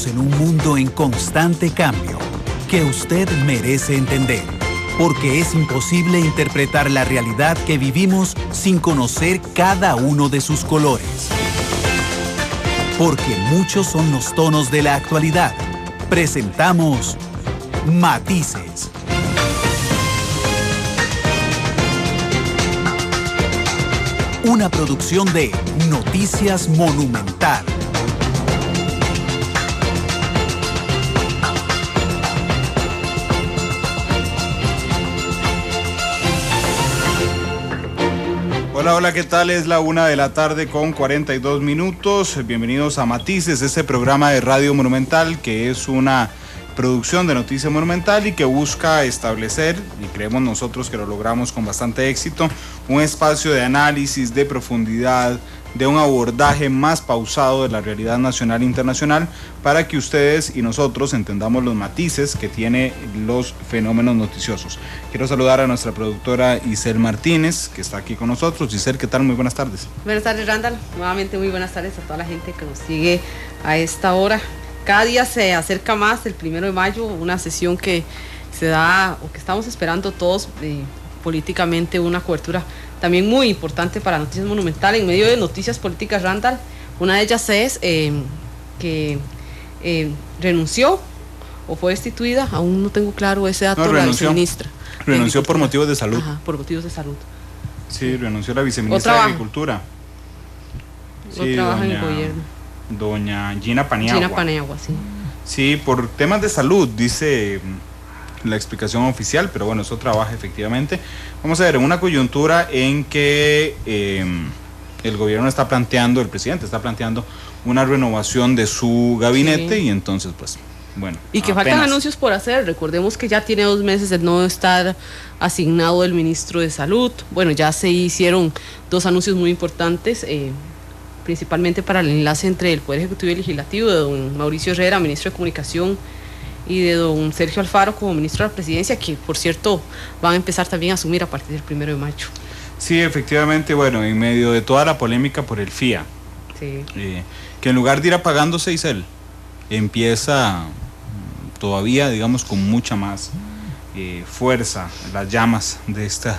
Vivimos en un mundo en constante cambio que usted merece entender, porque es imposible interpretar la realidad que vivimos sin conocer cada uno de sus colores. Porque muchos son los tonos de la actualidad. Presentamos Matices. Una producción de Noticias Monumental. Hola, ¿qué tal? Es la 1 de la tarde con 42 minutos. Bienvenidos a Matices, este programa de Radio Monumental que es una producción de Noticias Monumental y que busca establecer, y creemos nosotros que lo logramos con bastante éxito, un espacio de análisis, de profundidad, de un abordaje más pausado de la realidad nacional e internacional para que ustedes y nosotros entendamos los matices que tiene los fenómenos noticiosos. Quiero saludar a nuestra productora Isel Martínez, que está aquí con nosotros. Isel, ¿qué tal? Muy buenas tardes. Buenas tardes, Randall. Nuevamente muy buenas tardes a toda la gente que nos sigue a esta hora. Cada día se acerca más el 1 de mayo, una sesión que se da o que estamos esperando todos, políticamente una cobertura también muy importante para Noticias Monumental en medio de noticias políticas, Randall. Una de ellas es que renunció o fue destituida, aún no tengo claro ese dato, la viceministra. Renunció por motivos de salud. Ajá, por motivos de salud. Sí, renunció la viceministra de Agricultura. No trabaja en el gobierno. Doña Gina Paniagua. Gina Paniagua, sí. Sí, por temas de salud, dice la explicación oficial, pero bueno, eso trabaja efectivamente. Vamos a ver, en una coyuntura en que el gobierno está planteando, el presidente está planteando una renovación de su gabinete, sí. Y entonces pues, bueno. Y que faltan anuncios por hacer, recordemos que ya tiene 2 meses de no estar asignado el ministro de Salud. Bueno, ya se hicieron 2 anuncios muy importantes, principalmente para el enlace entre el Poder Ejecutivo y el Legislativo, de don Mauricio Herrera, ministro de Comunicación, y de don Sergio Alfaro como ministro de la Presidencia, que por cierto van a empezar también a asumir a partir del 1 de mayo. Sí, efectivamente, bueno, en medio de toda la polémica por el FIA, sí. Que en lugar de ir apagándose, Isel, empieza todavía, digamos, con mucha más fuerza las llamas de este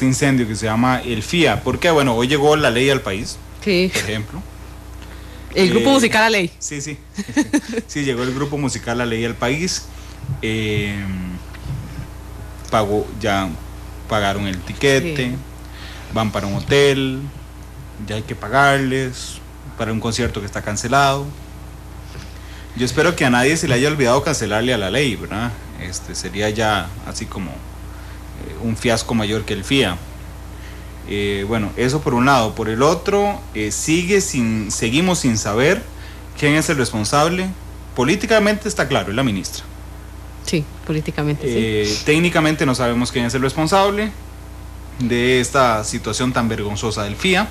incendio que se llama el FIA, porque bueno, hoy llegó la ley al país, sí. Por ejemplo. El grupo musical La Ley. Sí, sí, llegó el grupo musical La Ley al país, pagaron el tiquete, sí. Van para un hotel, ya hay que pagarles, para un concierto que está cancelado. Yo espero que a nadie se le haya olvidado cancelarle a La Ley, ¿verdad? Sería ya así como un fiasco mayor que el FIA. Bueno, eso por un lado. Por el otro, seguimos sin saber quién es el responsable. Políticamente está claro, es la ministra. Sí, políticamente sí. Técnicamente no sabemos quién es el responsable de esta situación tan vergonzosa del FIA.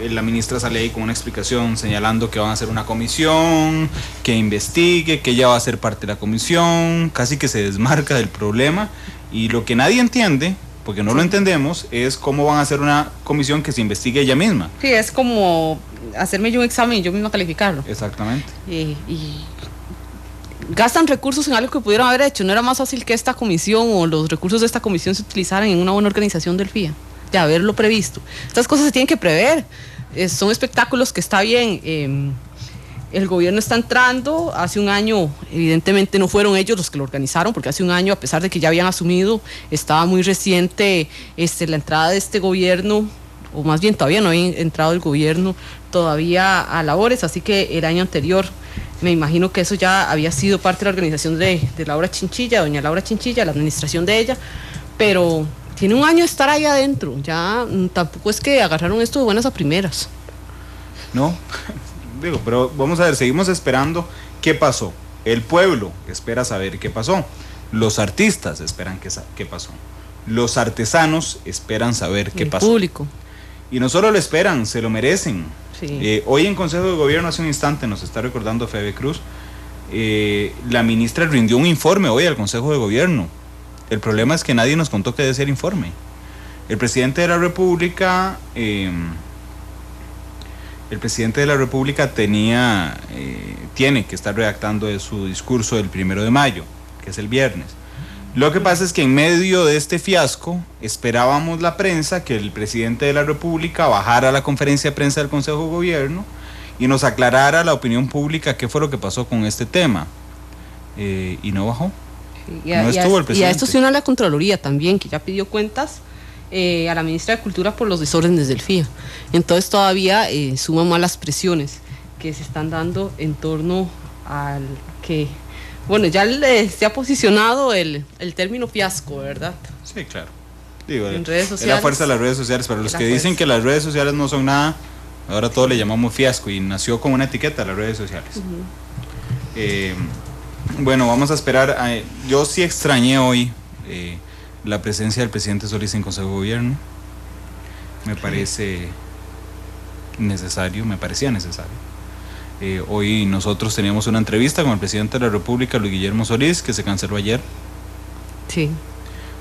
La ministra sale ahí con una explicación señalando que van a hacer una comisión, que investigue, que ella va a ser parte de la comisión, casi que se desmarca del problema, y lo que nadie entiende, porque no lo entendemos, es cómo van a hacer una comisión que se investigue ella misma. Sí, es como hacerme yo un examen y yo misma calificarlo. Exactamente. Y gastan recursos en algo que pudieron haber hecho. No era más fácil que esta comisión o los recursos de esta comisión se utilizaran en una buena organización del FIA, de haberlo previsto. Estas cosas se tienen que prever. Son espectáculos que está bien. El gobierno está entrando. Hace un año, evidentemente no fueron ellos los que lo organizaron, porque hace un año, a pesar de que ya habían asumido, estaba muy reciente la entrada de este gobierno, o más bien todavía no había entrado el gobierno todavía a labores, así que el año anterior me imagino que eso ya había sido parte de la organización de Laura Chinchilla, doña Laura Chinchilla, la administración de ella, pero tiene un año de estar ahí adentro. Ya tampoco es que agarraron esto de buenas a primeras. No, digo, pero vamos a ver, seguimos esperando qué pasó. El pueblo espera saber qué pasó. Los artistas esperan qué pasó. Los artesanos esperan saber qué pasó. El público. Y no solo lo esperan, se lo merecen. Sí. Hoy en Consejo de Gobierno, hace un instante, nos está recordando Febe Cruz, la ministra rindió un informe hoy al Consejo de Gobierno. El problema es que nadie nos contó qué decía el informe. El presidente de la República el presidente de la República tiene que estar redactando su discurso del 1 de mayo, que es el viernes. Lo que pasa es que en medio de este fiasco esperábamos la prensa que el presidente de la República bajara a la conferencia de prensa del Consejo de Gobierno y nos aclarara a la opinión pública qué fue lo que pasó con este tema. Y no bajó. No estuvo el presidente. Y a esto se une la Contraloría también, que ya pidió cuentas a la ministra de Cultura por los desórdenes del FIA. Entonces todavía suman más las presiones que se están dando en torno al que, bueno, ya se ha posicionado el término fiasco, ¿verdad? Sí, claro. Digo, en redes sociales. Es la fuerza de las redes sociales. Para los que dicen que las redes sociales no son nada, ahora todo le llamamos fiasco y nació con una etiqueta las redes sociales. Bueno, vamos a esperar. Yo sí extrañé hoy la presencia del presidente Solís en Consejo de Gobierno. Me parece necesario, me parecía necesario. Hoy nosotros teníamos una entrevista con el presidente de la República, Luis Guillermo Solís, que se canceló ayer. Sí.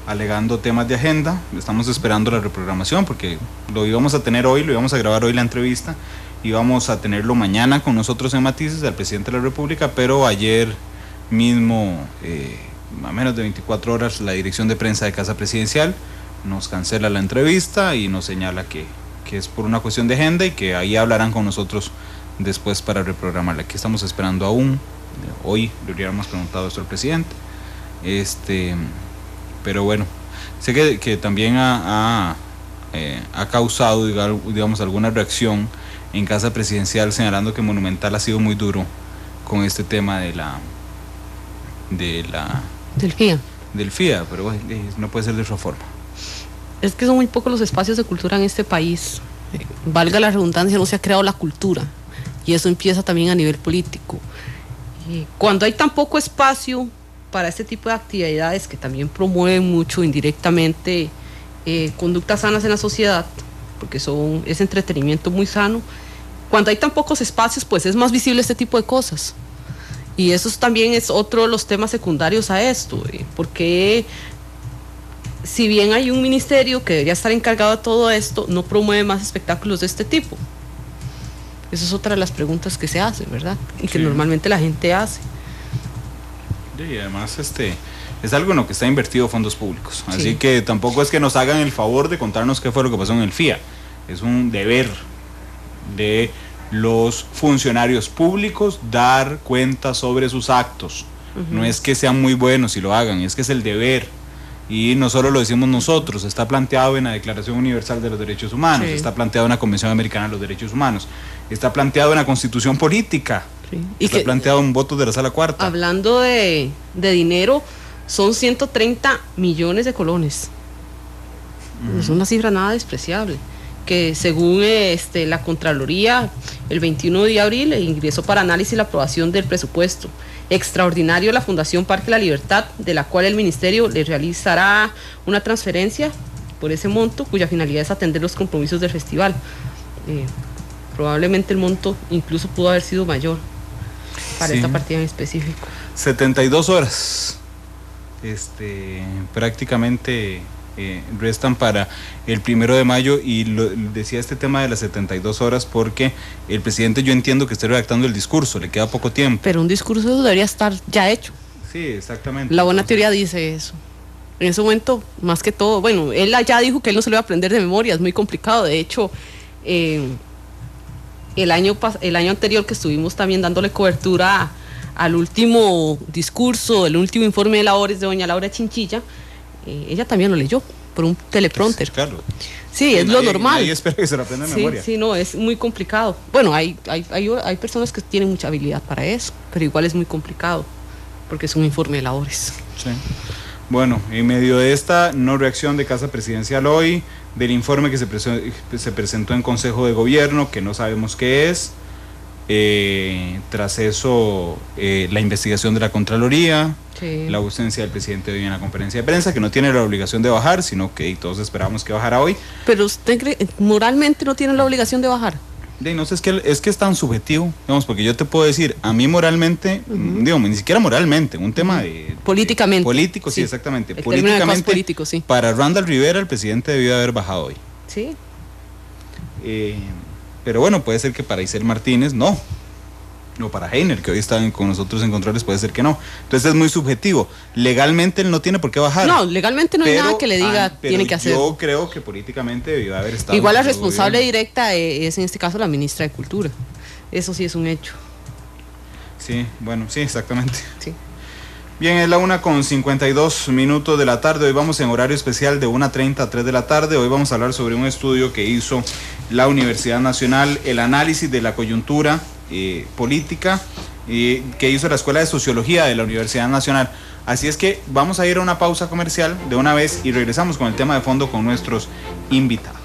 Alegando temas de agenda. Estamos esperando la reprogramación porque lo íbamos a tener hoy, lo íbamos a grabar hoy la entrevista, íbamos a tenerlo mañana con nosotros en Matices, al presidente de la República, pero ayer mismo, a menos de 24 horas, la dirección de prensa de Casa Presidencial nos cancela la entrevista y nos señala que es por una cuestión de agenda y que ahí hablarán con nosotros después para reprogramarla. Aquí estamos esperando aún. Hoy le hubiéramos preguntado esto al presidente. Pero bueno, sé que también ha causado, digamos, alguna reacción en Casa Presidencial, señalando que Monumental ha sido muy duro con este tema del FIA, pero no puede ser de otra forma. Es que son muy pocos los espacios de cultura en este país. Valga la redundancia, no se ha creado la cultura y eso empieza también a nivel político. Cuando hay tan poco espacio para este tipo de actividades que también promueven mucho indirectamente conductas sanas en la sociedad, porque es entretenimiento muy sano, cuando hay tan pocos espacios, pues es más visible este tipo de cosas. Y eso también es otro de los temas secundarios a esto, porque si bien hay un ministerio que debería estar encargado de todo esto, no promueve más espectáculos de este tipo. Esa es otra de las preguntas que se hacen, ¿verdad? Y que normalmente la gente hace. Y además es algo en lo que está invertido fondos públicos, así que tampoco es que nos hagan el favor de contarnos qué fue lo que pasó en el FIA. Es un deber de los funcionarios públicos dar cuenta sobre sus actos. No es que sean muy buenos y lo hagan, es que es el deber. Y no solo lo decimos nosotros, está planteado en la Declaración Universal de los Derechos Humanos, está planteado en la Convención Americana de los Derechos Humanos, está planteado en la Constitución Política, está planteado en votos de la Sala Cuarta. Hablando de dinero, son 130 millones de colones. Es una cifra nada despreciable, que según la Contraloría, el 21 de abril ingresó para análisis la aprobación del presupuesto extraordinario de la Fundación Parque La Libertad, de la cual el Ministerio le realizará una transferencia por ese monto, cuya finalidad es atender los compromisos del festival. Probablemente el monto incluso pudo haber sido mayor para esta partida en específico. 72 horas prácticamente restan para el 1 de mayo y decía este tema de las 72 horas porque el presidente, yo entiendo que esté redactando el discurso, le queda poco tiempo. Pero un discurso debería estar ya hecho. Sí, exactamente. La buena teoría dice eso. En ese momento, más que todo, bueno, él ya dijo que él no se lo iba a aprender de memoria, es muy complicado. De hecho, el año anterior que estuvimos también dándole cobertura al último discurso, el último informe de labores de doña Laura Chinchilla, ella también lo leyó por un teleprompter. Claro. Sí, es lo normal. Ahí espero que se lo aprenda de memoria. Sí, no, es muy complicado. Bueno, hay personas que tienen mucha habilidad para eso, pero igual es muy complicado, porque es un informe de labores. Sí. Bueno, en medio de esta no reacción de Casa Presidencial hoy, del informe que se presentó en Consejo de Gobierno, que no sabemos qué es, tras eso la investigación de la Contraloría, la ausencia del presidente hoy en la conferencia de prensa, que no tiene la obligación de bajar, sino que todos esperábamos que bajara hoy. Pero usted cree, moralmente no tiene la obligación de bajar. No sé, es que es tan subjetivo, digamos, porque yo te puedo decir, a mí moralmente, digamos, ni siquiera moralmente, un tema de... Políticamente. Político, sí, exactamente. El Políticamente, político, sí. Para Randall Rivera, el presidente debió haber bajado hoy. Sí. Pero bueno, puede ser que para Isel Martínez no. O para Heiner, que hoy están con nosotros en controles, puede ser que no. Entonces es muy subjetivo. Legalmente él no tiene por qué bajar. No, legalmente no hay nada que le diga tiene que hacer. Yo creo que políticamente debió haber estado. Igual la responsable directa es en este caso la ministra de Cultura. Eso sí es un hecho. Sí, bueno, sí, exactamente. Sí. Bien, es la 1:52 de la tarde. Hoy vamos en horario especial de 1:30 a 3 de la tarde. Hoy vamos a hablar sobre un estudio que hizo la Universidad Nacional, el análisis de la coyuntura política que hizo la Escuela de Sociología de la Universidad Nacional. Así es que vamos a ir a una pausa comercial de una vez y regresamos con el tema de fondo con nuestros invitados.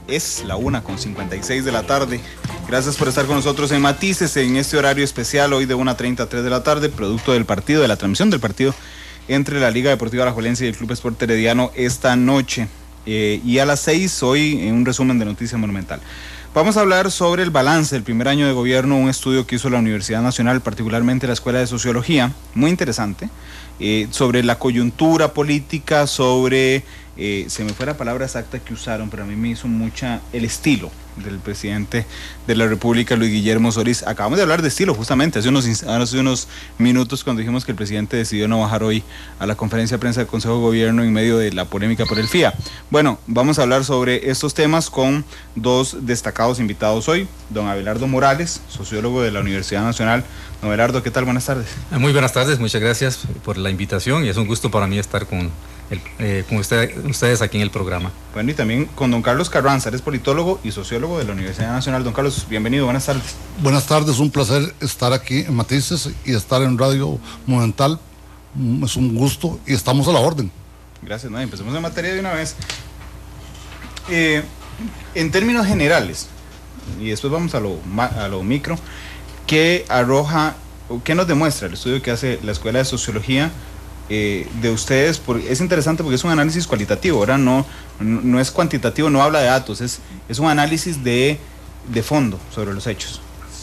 Es la 1:56 de la tarde. Gracias por estar con nosotros en Matices en este horario especial, hoy de 1:30 a 3 de la tarde, producto del partido, de la transmisión del partido entre la Liga Deportiva Alajuelense y el Club Sport Herediano esta noche. Y a las 6 hoy en un resumen de Noticias Monumental. Vamos a hablar sobre el balance del primer año de gobierno, un estudio que hizo la Universidad Nacional, particularmente la Escuela de Sociología, muy interesante, sobre la coyuntura política, sobre, se me fue la palabra exacta que usaron, pero a mí me hizo mucha, el estilo del presidente de la República, Luis Guillermo Solís. Acabamos de hablar de estilo justamente hace unos minutos cuando dijimos que el presidente decidió no bajar hoy a la conferencia de prensa del Consejo de Gobierno en medio de la polémica por el FIA. Bueno, vamos a hablar sobre estos temas con dos destacados invitados hoy, don Abelardo Morales, sociólogo de la Universidad Nacional. Don Abelardo, ¿qué tal? Buenas tardes. Muy buenas tardes, muchas gracias por la invitación y es un gusto para mí estar con ustedes aquí en el programa. Bueno, y también con don Carlos Carranza, eres politólogo y sociólogo de la Universidad Nacional. Don Carlos, bienvenido, buenas tardes. Buenas tardes, un placer estar aquí en Matices y estar en Radio Monumental. Es un gusto y estamos a la orden. Gracias, no, empecemos en materia de una vez. En términos generales, y después vamos a lo micro, ¿qué arroja, qué nos demuestra el estudio que hace la Escuela de Sociología de ustedes? Es interesante porque es un análisis cualitativo, ahora no es cuantitativo, no habla de datos, es un análisis de fondo sobre los hechos.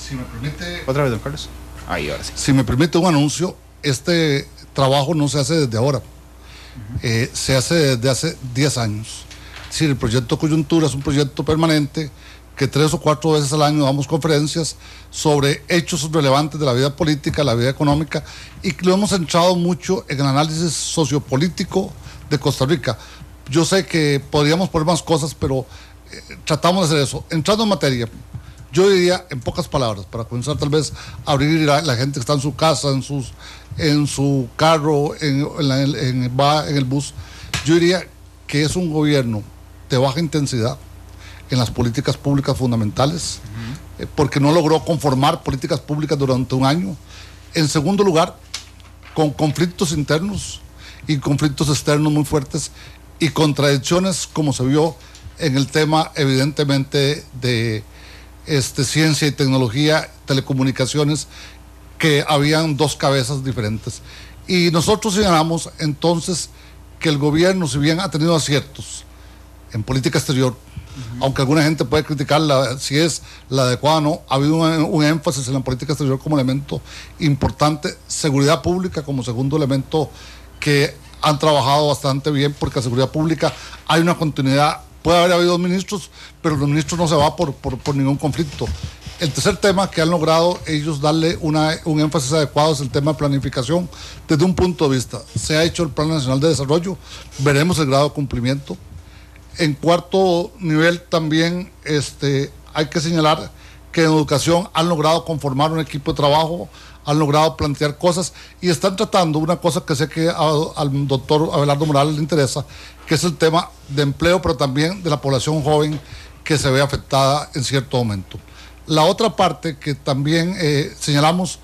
Si me permite... Otra vez, don Carlos. Ahí, ahora sí. Si me permite un anuncio, este trabajo no se hace desde ahora, se hace desde hace 10 años. Es decir, el proyecto Coyuntura es un proyecto permanente que 3 o 4 veces al año damos conferencias sobre hechos relevantes de la vida política, la vida económica, y lo hemos centrado mucho en el análisis sociopolítico de Costa Rica. Yo sé que podríamos poner más cosas, pero tratamos de hacer eso. Entrando en materia, yo diría en pocas palabras, para comenzar tal vez a abrir la gente que está en su casa, en su carro, va en el bus, yo diría que es un gobierno de baja intensidad en las políticas públicas fundamentales, porque no logró conformar políticas públicas durante un año. En segundo lugar, con conflictos internos y conflictos externos muy fuertes y contradicciones, como se vio en el tema evidentemente de ciencia y tecnología, telecomunicaciones, que habían dos cabezas diferentes. Y nosotros señalamos entonces que el gobierno, si bien ha tenido aciertos en política exterior, aunque alguna gente puede criticarla si es la adecuada o no, ha habido un énfasis en la política exterior como elemento importante, seguridad pública como segundo elemento que han trabajado bastante bien, porque la seguridad pública hay una continuidad, puede haber habido ministros, pero los ministros no se va por ningún conflicto. El tercer tema que han logrado ellos darle un énfasis adecuado es el tema de planificación desde un punto de vista. Se ha hecho el Plan Nacional de Desarrollo, veremos el grado de cumplimiento. En cuarto nivel también hay que señalar que en educación han logrado conformar un equipo de trabajo, han logrado plantear cosas y están tratando una cosa que sé que al doctor Abelardo Morales le interesa, que es el tema de empleo, pero también de la población joven que se ve afectada en cierto momento. La otra parte que también señalamos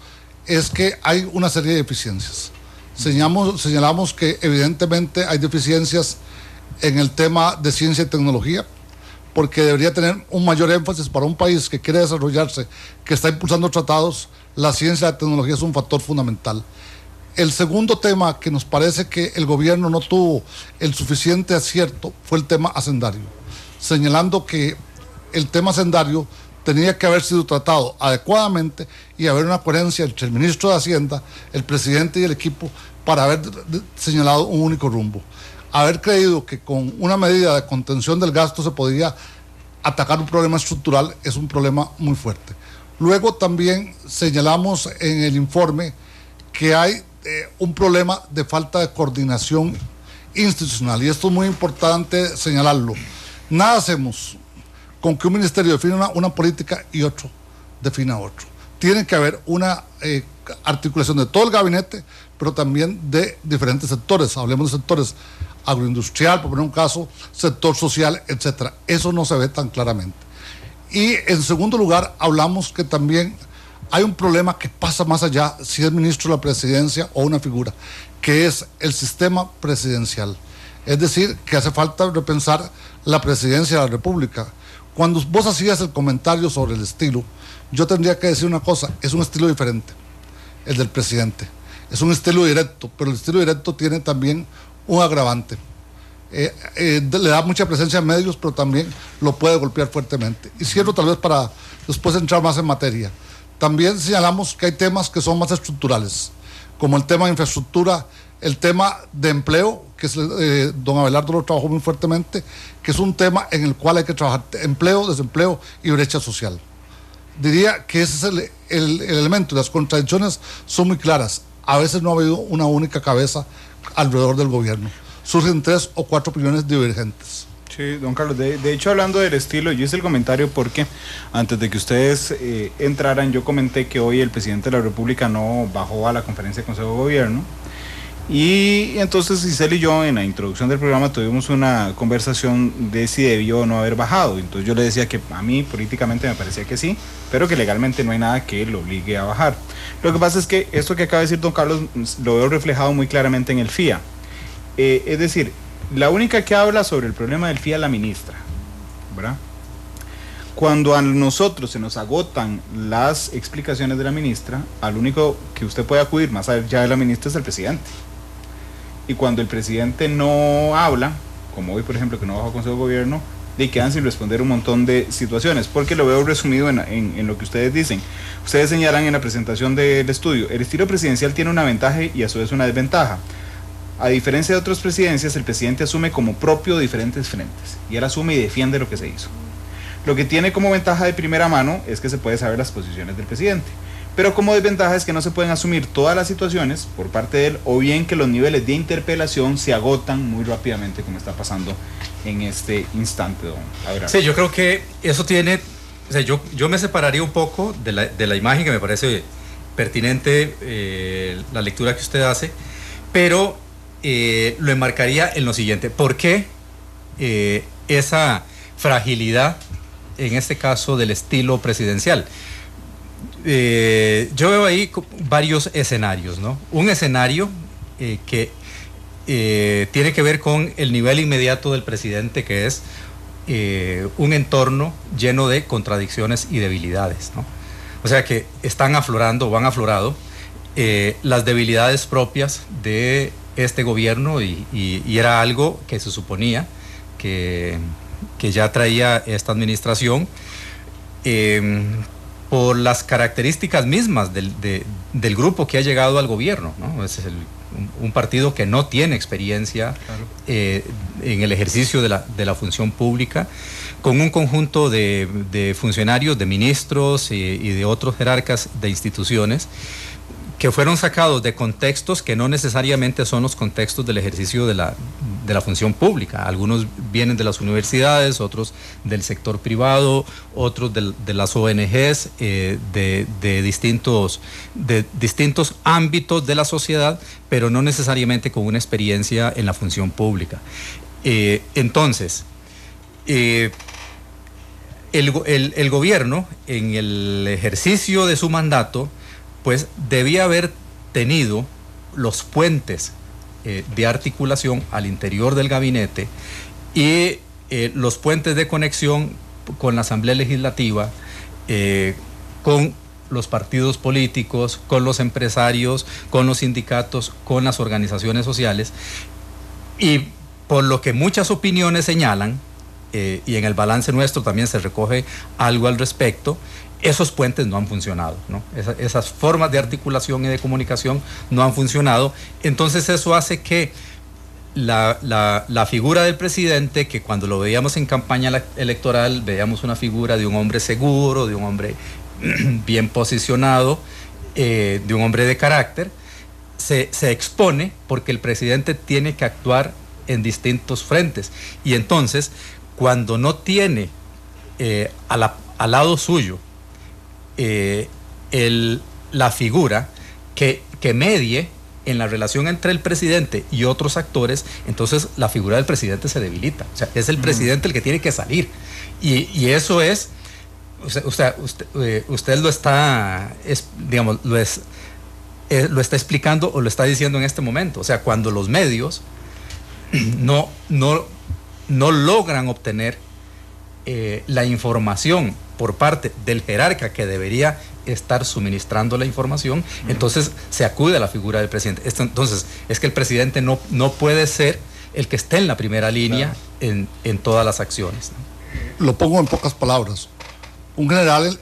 es que hay una serie de deficiencias. Señalamos que evidentemente hay deficiencias en el tema de ciencia y tecnología, porque debería tener un mayor énfasis para un país que quiere desarrollarse, que está impulsando tratados. La ciencia y la tecnología es un factor fundamental. El segundo tema que nos parece que el gobierno no tuvo el suficiente acierto fue el tema hacendario, señalando que el tema hacendario tenía que haber sido tratado adecuadamente y haber una coherencia entre el ministro de Hacienda, el presidente y el equipo para haber señalado un único rumbo. Haber creído que con una medida de contención del gasto se podía atacar un problema estructural es un problema muy fuerte. Luego también señalamos en el informe que hay un problema de falta de coordinación institucional, y esto es muy importante señalarlo. Nada hacemos con que un ministerio defina una política y otro defina otro. Tiene que haber una articulación de todo el gabinete, pero también de diferentes sectores. Hablemos de sectores agroindustrial, por poner un caso, sector social, etcétera. Eso no se ve tan claramente. Y en segundo lugar, hablamos que también hay un problema que pasa más allá si es ministro de la presidencia o una figura, que es el sistema presidencial. Es decir, que hace falta repensar la presidencia de la República. Cuando vos hacías el comentario sobre el estilo, yo tendría que decir una cosa: es un estilo diferente, el del presidente. Es un estilo directo, pero el estilo directo tiene también un agravante. Le da mucha presencia en medios, pero también lo puede golpear fuertemente. Y cierro tal vez para después entrar más en materia. También señalamos que hay temas que son más estructurales, como el tema de infraestructura, el tema de empleo, que don Abelardo lo trabajó muy fuertemente, que es un tema en el cual hay que trabajar empleo, desempleo y brecha social. Diría que ese es el elemento, las contradicciones son muy claras. A veces no ha habido una única cabeza alrededor del gobierno. Surgen 3 o 4 opiniones divergentes. Sí, don Carlos, de hecho, hablando del estilo, yo hice el comentario porque antes de que ustedes entraran, yo comenté que hoy el presidente de la República no bajó a la conferencia de Consejo de Gobierno, y entonces Giselle y yo en la introducción del programa tuvimos una conversación de si debió o no haber bajado. Entonces yo le decía que a mí políticamente me parecía que sí, pero que legalmente no hay nada que lo obligue a bajar. Lo que pasa es que esto que acaba de decir don Carlos lo veo reflejado muy claramente en el FIA. Es decir, la única que habla sobre el problema del FIA es la ministra, ¿verdad? Cuando a nosotros se nos agotan las explicaciones de la ministra, al único que usted puede acudir más allá de la ministra es el presidente. Y cuando el presidente no habla, como hoy por ejemplo que no bajó a Consejo de Gobierno, y quedan sin responder un montón de situaciones, porque lo veo resumido en lo que ustedes dicen. Ustedes señalan en la presentación del estudio: el estilo presidencial tiene una ventaja y a su vez una desventaja. A diferencia de otras presidencias, el presidente asume como propio diferentes frentes, y él asume y defiende lo que se hizo. Lo que tiene como ventaja de primera mano es que se puede saber las posiciones del presidente, pero como desventaja es que no se pueden asumir todas las situaciones por parte de él, o bien que los niveles de interpelación se agotan muy rápidamente, como está pasando en este instante, don Abelardo. Sí, yo creo que eso tiene, o sea, yo me separaría un poco de la imagen, que me parece pertinente la lectura que usted hace, pero lo enmarcaría en lo siguiente: ¿por qué esa fragilidad en este caso del estilo presidencial? Yo veo ahí varios escenarios, ¿no? Un escenario que tiene que ver con el nivel inmediato del presidente, que es un entorno lleno de contradicciones y debilidades, ¿no? O sea que están aflorando o han aflorado las debilidades propias de este gobierno, y era algo que se suponía que ya traía esta administración, por las características mismas del grupo que ha llegado al gobierno, ¿no? Es un partido que no tiene experiencia, claro, en el ejercicio de la función pública, con un conjunto de funcionarios, de ministros y de otros jerarcas de instituciones que fueron sacados de contextos que no necesariamente son los contextos del ejercicio de la función pública. Algunos vienen de las universidades, otros del sector privado, otros de las ONGs, de distintos ámbitos de la sociedad, pero no necesariamente con una experiencia en la función pública. Entonces, el gobierno, en el ejercicio de su mandato, pues debía haber tenido los puentes de articulación al interior del gabinete y los puentes de conexión con la Asamblea Legislativa, con los partidos políticos, con los empresarios, con los sindicatos, con las organizaciones sociales, y por lo que muchas opiniones señalan, y en el balance nuestro también se recoge algo al respecto, esos puentes no han funcionado, ¿no? Esas formas de articulación y de comunicación no han funcionado. Entonces eso hace que la figura del presidente, que cuando lo veíamos en campaña electoral veíamos una figura de un hombre seguro, de un hombre bien posicionado, de un hombre de carácter, se expone porque el presidente tiene que actuar en distintos frentes. Y entonces, cuando no tiene al lado suyo la figura que medie en la relación entre el presidente y otros actores, entonces la figura del presidente se debilita. O sea, es el presidente el que tiene que salir. Y eso es, usted lo está, lo está explicando o lo está diciendo en este momento. O sea, cuando los medios no logran obtener la información por parte del jerarca que debería estar suministrando la información, entonces se acude a la figura del presidente. Entonces, es que el presidente no puede ser el que esté en la primera línea, claro, en todas las acciones, ¿no? Lo pongo en pocas palabras. Un general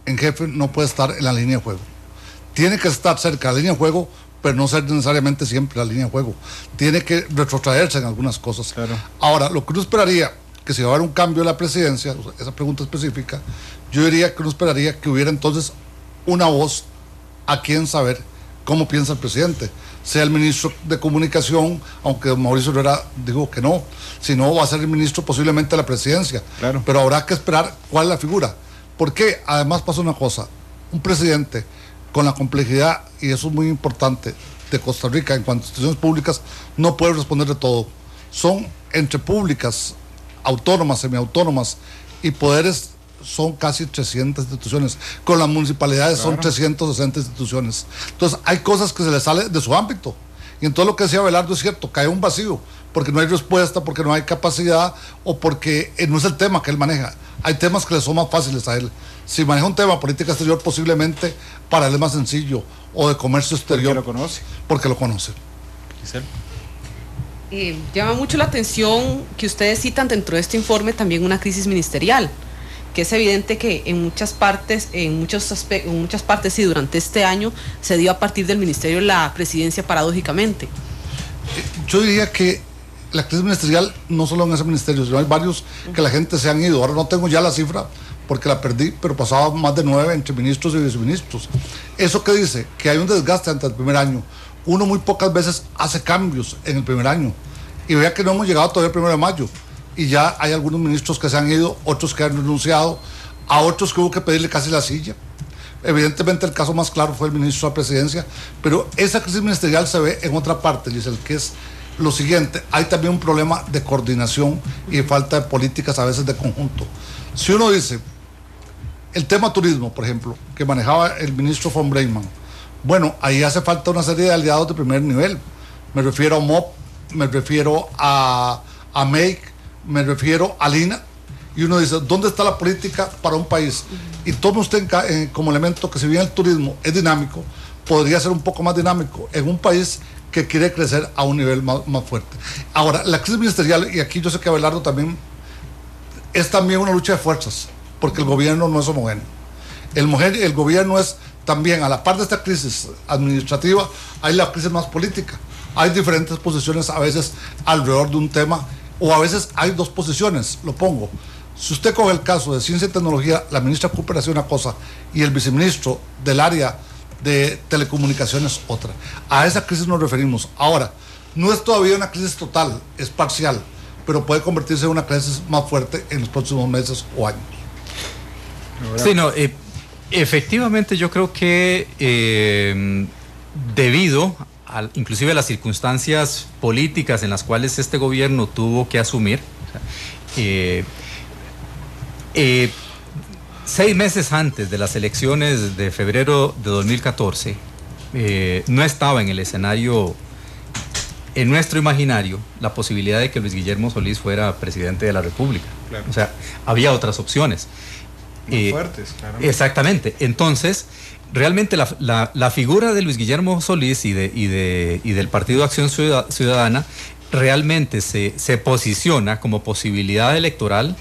en jefe no puede estar en la línea de juego. Tiene que estar cerca de la línea de juego, pero no ser necesariamente siempre la línea de juego. Tiene que retrotraerse en algunas cosas. Claro. Ahora, lo que uno esperaría, que si va a haber un cambio de la presidencia, esa pregunta específica, yo diría que uno esperaría que hubiera entonces una voz a quien saber cómo piensa el presidente, sea el ministro de Comunicación, aunque Mauricio Herrera dijo que no, si no va a ser el ministro posiblemente de la presidencia, claro, pero habrá que esperar cuál es la figura, porque además pasa una cosa, un presidente con la complejidad, y eso es muy importante, de Costa Rica en cuanto a instituciones públicas, no puede responder de todo, son entre públicas, autónomas, semiautónomas y poderes, son casi 300 instituciones, con las municipalidades, claro, son 360 instituciones. Entonces hay cosas que se le sale de su ámbito, y entonces lo que decía Abelardo es cierto, cae un vacío, porque no hay respuesta, porque no hay capacidad, o porque no es el tema que él maneja. Hay temas que le son más fáciles a él. Si maneja un tema, política exterior, posiblemente para él es más sencillo, o de comercio exterior. Porque lo conoce. Giselle. Llama mucho la atención que ustedes citan dentro de este informe también una crisis ministerial, que es evidente que en muchas partes y durante este año se dio a partir del Ministerio de la Presidencia, paradójicamente. Yo diría que la crisis ministerial no solo en ese ministerio, sino hay varios que la gente se han ido. Ahora no tengo ya la cifra porque la perdí, pero pasaba más de 9 entre ministros y viceministros. ¿Eso qué dice? Que hay un desgaste ante el primer año. Uno muy pocas veces hace cambios en el primer año. Y vea que no hemos llegado todavía el 1 de mayo. Y ya hay algunos ministros que se han ido, otros que han renunciado, a otros que hubo que pedirle casi la silla. Evidentemente el caso más claro fue el ministro de la Presidencia, pero esa crisis ministerial se ve en otra parte, Giselle, que es lo siguiente: hay también un problema de coordinación y de falta de políticas a veces de conjunto. Si uno dice, el tema turismo, por ejemplo, que manejaba el ministro von Breimann, bueno, ahí hace falta una serie de aliados de primer nivel. Me refiero a MOP, me refiero a MEIC, me refiero a Lina, y uno dice, ¿dónde está la política para un país? Y tome usted como elemento que si bien el turismo es dinámico, podría ser un poco más dinámico en un país que quiere crecer a un nivel más fuerte. Ahora, la crisis ministerial, y aquí yo sé que Abelardo también, es también una lucha de fuerzas, porque el gobierno no es homogéneo. El gobierno es también, a la par de esta crisis administrativa, hay la crisis más política. Hay diferentes posiciones a veces alrededor de un tema, o a veces hay dos posiciones, lo pongo. Si usted coge el caso de Ciencia y Tecnología, la ministra Cooper hace una cosa y el viceministro del área de telecomunicaciones otra. A esa crisis nos referimos. Ahora, no es todavía una crisis total, es parcial, pero puede convertirse en una crisis más fuerte en los próximos meses o años. Sí, no, efectivamente yo creo que debido inclusive las circunstancias políticas en las cuales este gobierno tuvo que asumir, 6 meses antes de las elecciones de febrero de 2014, no estaba en el escenario, en nuestro imaginario, la posibilidad de que Luis Guillermo Solís fuera presidente de la República. Claro. O sea, había otras opciones. Muy fuertes, claro. Exactamente. Entonces, realmente la figura de Luis Guillermo Solís y del Partido Acción Ciudadana realmente se posiciona como posibilidad electoral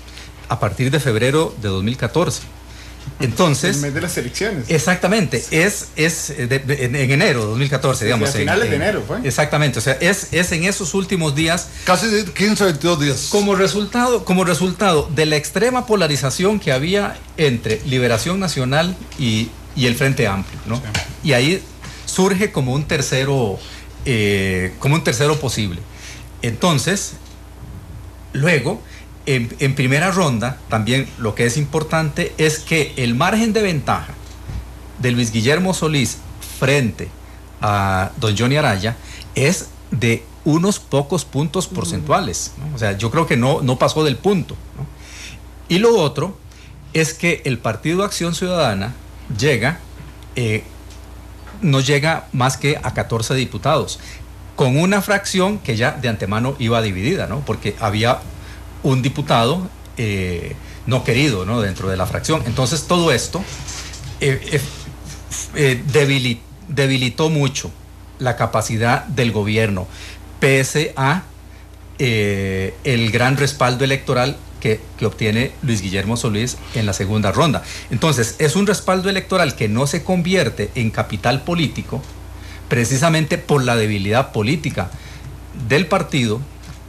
a partir de febrero de 2014. Entonces, el mes de las elecciones. Exactamente, es en enero de 2014, digamos. Sí, a finales de enero fue. Exactamente, o sea, es en esos últimos días. Casi 15, 22 días. Como resultado de la extrema polarización que había entre Liberación Nacional y el Frente Amplio, ¿no? Sí. Y ahí surge como un tercero posible. Entonces, luego, en primera ronda, también lo que es importante es que el margen de ventaja de Luis Guillermo Solís frente a don Johnny Araya es de unos pocos puntos porcentuales, ¿no? O sea, yo creo que no pasó del punto, ¿no? Y lo otro es que el Partido Acción Ciudadana no llega más que a 14 diputados, con una fracción que ya de antemano iba dividida, ¿no? Porque había un diputado no querido, ¿no?, dentro de la fracción. Entonces todo esto debilitó mucho la capacidad del gobierno, pese a el gran respaldo electoral que obtiene Luis Guillermo Solís en la segunda ronda. Entonces es un respaldo electoral que no se convierte en capital político precisamente por la debilidad política del partido,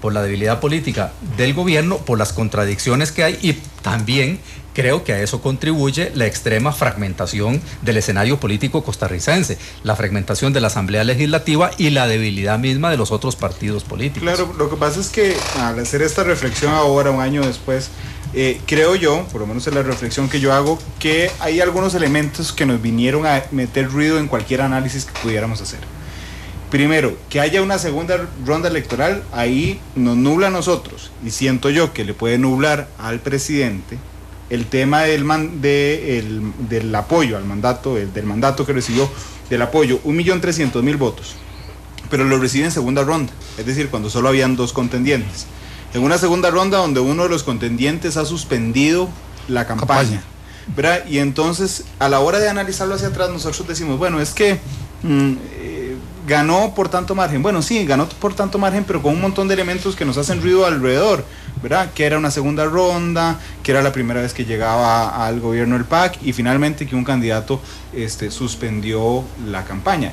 por la debilidad política del gobierno, por las contradicciones que hay, y también creo que a eso contribuye la extrema fragmentación del escenario político costarricense, la fragmentación de la Asamblea Legislativa y la debilidad misma de los otros partidos políticos. Claro, lo que pasa es que al hacer esta reflexión ahora, un año después, creo yo, por lo menos en la reflexión que yo hago, que hay algunos elementos que nos vinieron a meter ruido en cualquier análisis que pudiéramos hacer. Primero, que haya una segunda ronda electoral, ahí nos nubla a nosotros, y siento yo que le puede nublar al presidente el tema del apoyo al mandato, del mandato que recibió, del apoyo, 1.300.000 votos, pero lo recibe en segunda ronda, es decir, cuando solo habían 2 contendientes. En una segunda ronda donde uno de los contendientes ha suspendido la campaña, ¿verdad? Y entonces, a la hora de analizarlo hacia atrás, nosotros decimos, bueno, es que ganó por tanto margen. Bueno, sí, ganó por tanto margen, pero con un montón de elementos que nos hacen ruido alrededor, ¿verdad? Que era una segunda ronda, que era la primera vez que llegaba al gobierno el PAC, y finalmente que un candidato suspendió la campaña.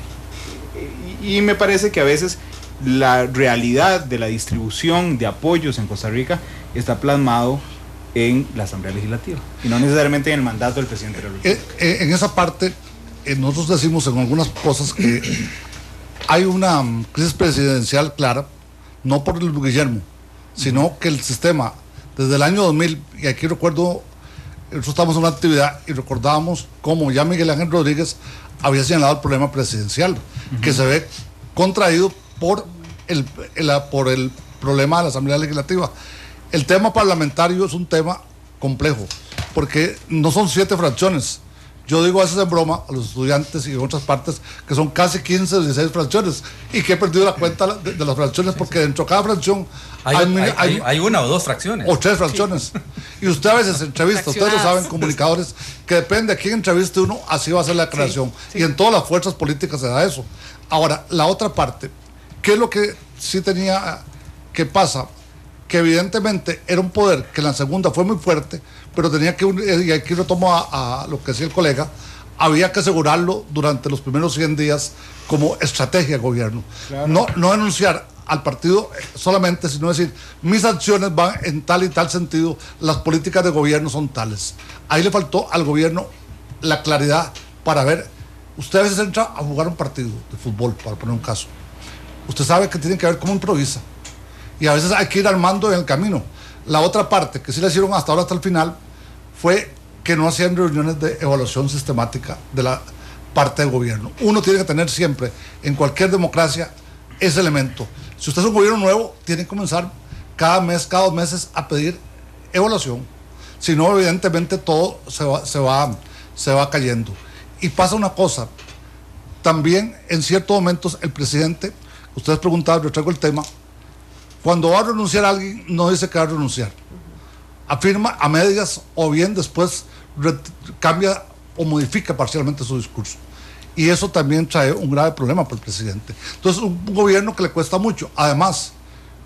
Y me parece que a veces la realidad de la distribución de apoyos en Costa Rica está plasmado en la Asamblea Legislativa y no necesariamente en el mandato del presidente de la República. En esa parte, nosotros decimos en algunas cosas que hay una crisis presidencial clara, no por Luis Guillermo, sino que el sistema, desde el año 2000, y aquí recuerdo, nosotros estamos en una actividad y recordábamos cómo ya Miguel Ángel Rodríguez había señalado el problema presidencial, que se ve contraído por el problema de la Asamblea Legislativa. El tema parlamentario es un tema complejo, porque no son 7 fracciones. Yo digo a veces en broma a los estudiantes y en otras partes que son casi 15 o 16 fracciones, y que he perdido la cuenta de las fracciones, porque dentro de cada fracción hay una o 2 fracciones. O 3 fracciones. Y usted a veces entrevista, ustedes lo saben, comunicadores, que depende de quién entreviste uno, así va a ser la declaración. Sí. Y en todas las fuerzas políticas se da eso. Ahora, la otra parte, ¿qué es lo que sí tenía que pasa? Que evidentemente era un poder que en la segunda fue muy fuerte, pero tenía que, y aquí retomo a lo que decía el colega, había que asegurarlo durante los primeros 100 días como estrategia de gobierno. Claro. No denunciar al partido solamente, sino decir, mis acciones van en tal y tal sentido, las políticas de gobierno son tales. Ahí le faltó al gobierno la claridad para ver. Usted a veces entra a jugar un partido de fútbol, para poner un caso. Usted sabe que tiene que ver cómo improvisa. Y a veces hay que ir armando en el camino. La otra parte que sí le hicieron hasta ahora, hasta el final, fue que no hacían reuniones de evaluación sistemática de la parte del gobierno. Uno tiene que tener siempre, en cualquier democracia, ese elemento. Si usted es un gobierno nuevo, tiene que comenzar cada mes, cada 2 meses a pedir evaluación. Si no, evidentemente todo se va cayendo. Y pasa una cosa, también en ciertos momentos el presidente, ustedes preguntaban, yo traigo el tema, cuando va a renunciar a alguien, no dice que va a renunciar. Afirma a medias o bien después cambia o modifica parcialmente su discurso. Y eso también trae un grave problema para el presidente. Entonces, un gobierno que le cuesta mucho. Además,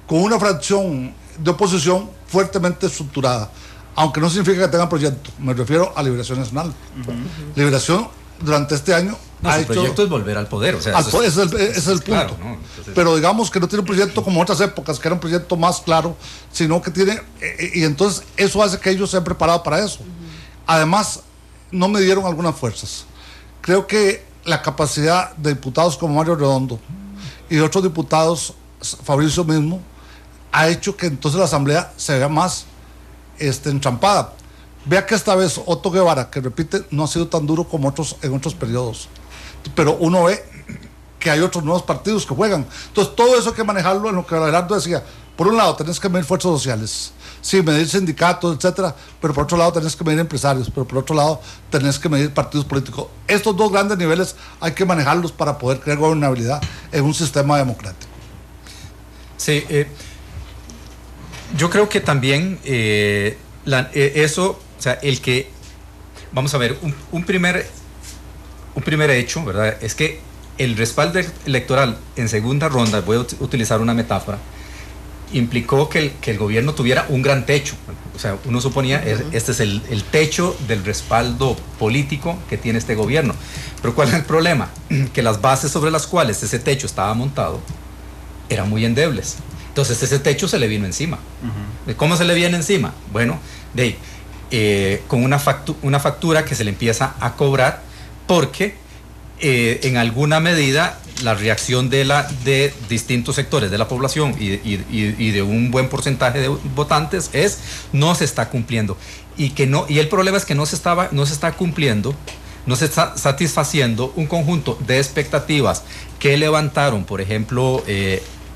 con una fracción de oposición fuertemente estructurada, aunque no significa que tenga proyecto. Me refiero a Liberación Nacional. Liberación, durante este año, su proyecto es volver al poder. O sea, ese es el punto. Claro, ¿no? Entonces, pero digamos que no tiene un proyecto como otras épocas, que era un proyecto más claro, sino que tiene... y entonces eso hace que ellos se han preparado para eso. Además, no me dieron algunas fuerzas. Creo que la capacidad de diputados como Mario Redondo y de otros diputados, Fabricio mismo, ha hecho que entonces la Asamblea se vea más entrampada. Vea que esta vez Otto Guevara, que repite, no ha sido tan duro como en otros periodos. Pero uno ve que hay otros nuevos partidos que juegan. Entonces todo eso hay que manejarlo en lo que Abelardo decía. Por un lado tenés que medir fuerzas sociales, sí, medir sindicatos, etcétera, pero por otro lado tenés que medir empresarios, pero por otro lado tenés que medir partidos políticos. Estos dos grandes niveles hay que manejarlos para poder crear gobernabilidad en un sistema democrático. Sí, yo creo que también eso, o sea, el que, vamos a ver, un primer hecho, ¿verdad? Es que el respaldo electoral en segunda ronda, voy a utilizar una metáfora, implicó que el gobierno tuviera un gran techo. O sea, uno suponía, este es el techo del respaldo político que tiene este gobierno. Pero ¿cuál es el problema? Que las bases sobre las cuales ese techo estaba montado eran muy endebles. Entonces ese techo se le vino encima. ¿Cómo se le viene encima? Bueno, con una factura que se le empieza a cobrar porque en alguna medida la reacción de distintos sectores de la población y de un buen porcentaje de votantes es no se está cumpliendo y el problema es que no se está cumpliendo, no se está satisfaciendo un conjunto de expectativas que levantaron, por ejemplo,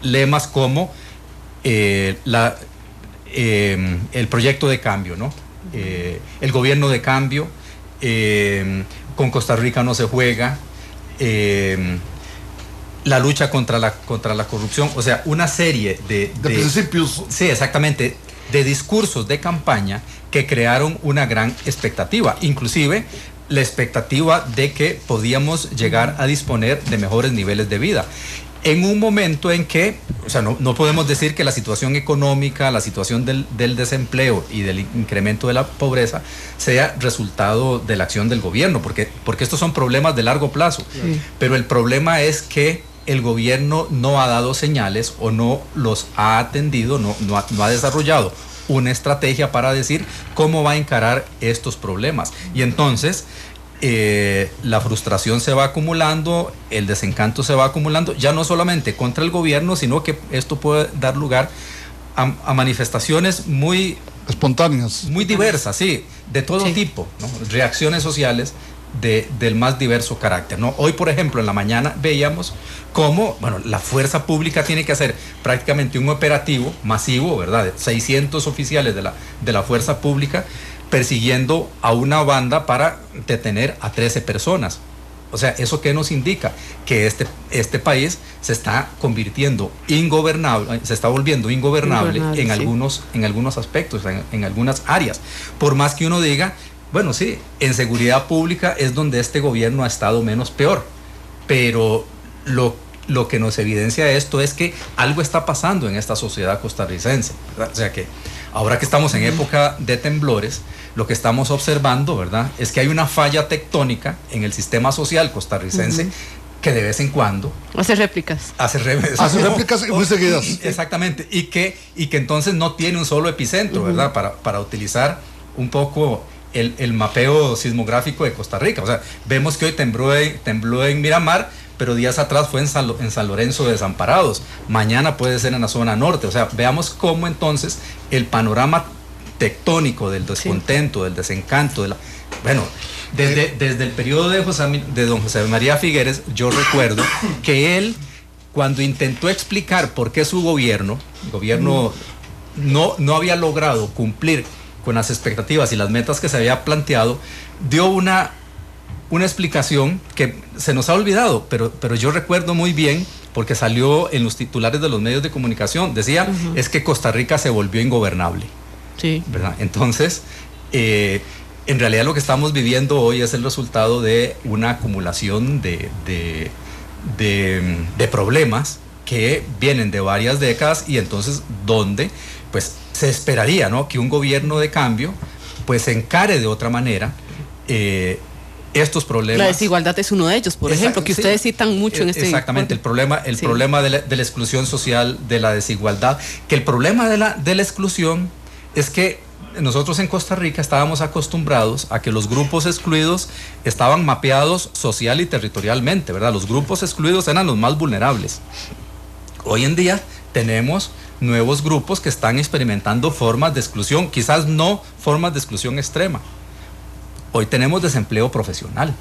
lemas como el proyecto de cambio, ¿no? El gobierno de cambio, con Costa Rica no se juega, la lucha contra la corrupción, o sea, una serie de principios. Sí, exactamente, de discursos de campaña que crearon una gran expectativa, inclusive la expectativa de que podíamos llegar a disponer de mejores niveles de vida. En un momento en que, o sea, no podemos decir que la situación económica, la situación del desempleo y del incremento de la pobreza sea resultado de la acción del gobierno, porque estos son problemas de largo plazo. Sí. Pero el problema es que el gobierno no ha dado señales o no los ha atendido, no ha desarrollado una estrategia para decir cómo va a encarar estos problemas. Y entonces la frustración se va acumulando, el desencanto se va acumulando, ya no solamente contra el gobierno, sino que esto puede dar lugar a manifestaciones muy espontáneas, muy diversas, sí, de todo tipo, ¿no? Reacciones sociales del más diverso carácter, ¿no? Hoy, por ejemplo, en la mañana veíamos cómo, bueno, la fuerza pública tiene que hacer prácticamente un operativo masivo, ¿verdad? 600 oficiales de la fuerza pública persiguiendo a una banda para detener a 13 personas. O sea, ¿eso qué nos indica? Que este país se está convirtiendo ingobernable, se está volviendo ingobernable en algunos aspectos, en algunas áreas. Por más que uno diga, bueno, sí, en seguridad pública es donde este gobierno ha estado menos peor, pero lo que nos evidencia esto es que algo está pasando en esta sociedad costarricense, ¿verdad? O sea que ahora que estamos en época de temblores, lo que estamos observando, ¿verdad?, es que hay una falla tectónica en el sistema social costarricense que de vez en cuando hace réplicas. Hace réplicas muy seguidas. Exactamente, y que entonces no tiene un solo epicentro, ¿verdad?, para utilizar un poco el mapeo sismográfico de Costa Rica. O sea, vemos que hoy tembló en Miramar, pero días atrás fue en San Lorenzo de Desamparados. Mañana puede ser en la zona norte. O sea, veamos cómo entonces el panorama tectónico del descontento, del desencanto, desde el periodo de don José María Figueres, yo recuerdo que él, cuando intentó explicar por qué su gobierno no había logrado cumplir con las expectativas y las metas que se había planteado, dio una explicación que se nos ha olvidado, pero yo recuerdo muy bien, porque salió en los titulares de los medios de comunicación, decía, es que Costa Rica se volvió ingobernable. Sí. ¿Verdad? Entonces, en realidad lo que estamos viviendo hoy es el resultado de una acumulación de problemas que vienen de varias décadas, y entonces donde pues se esperaría, ¿no?, que un gobierno de cambio pues encare de otra manera estos problemas. La desigualdad es uno de ellos, por ejemplo, que ustedes citan mucho en este exactamente, informe. el problema de la exclusión social, de la desigualdad, que el problema de la exclusión es que nosotros en Costa Rica estábamos acostumbrados a que los grupos excluidos estaban mapeados social y territorialmente, ¿verdad? Los grupos excluidos eran los más vulnerables. Hoy en día tenemos nuevos grupos que están experimentando formas de exclusión, quizás no formas de exclusión extrema. Hoy tenemos desempleo profesional.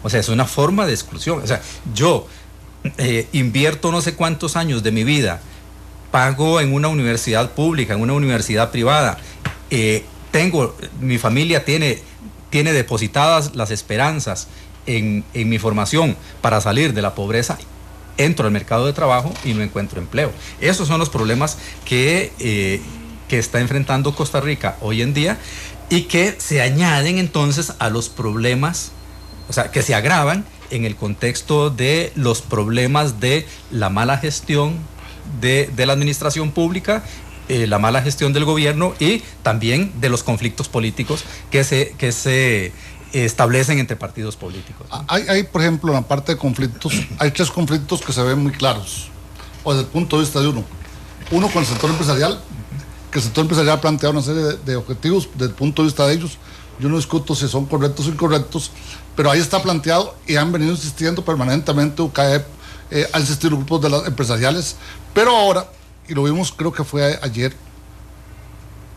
O sea, es una forma de exclusión. O sea, yo invierto no sé cuántos años de mi vida, pago en una universidad pública, en una universidad privada, mi familia tiene depositadas las esperanzas en mi formación para salir de la pobreza, entro al mercado de trabajo y no encuentro empleo. Esos son los problemas que está enfrentando Costa Rica hoy en día, y que se añaden entonces a los problemas, o sea, que se agravan en el contexto de los problemas de la mala gestión de la administración pública, la mala gestión del gobierno, y también de los conflictos políticos que se establecen entre partidos políticos. Hay, por ejemplo, en la parte de conflictos, hay 3 conflictos que se ven muy claros, o desde el punto de vista de uno con el sector empresarial, que el sector empresarial ha planteado una serie de objetivos desde el punto de vista de ellos. Yo no discuto si son correctos o incorrectos, pero ahí está planteado, y han venido insistiendo permanentemente UCAEP a insistir los grupos de las empresariales, pero ahora, y lo vimos creo que fue ayer,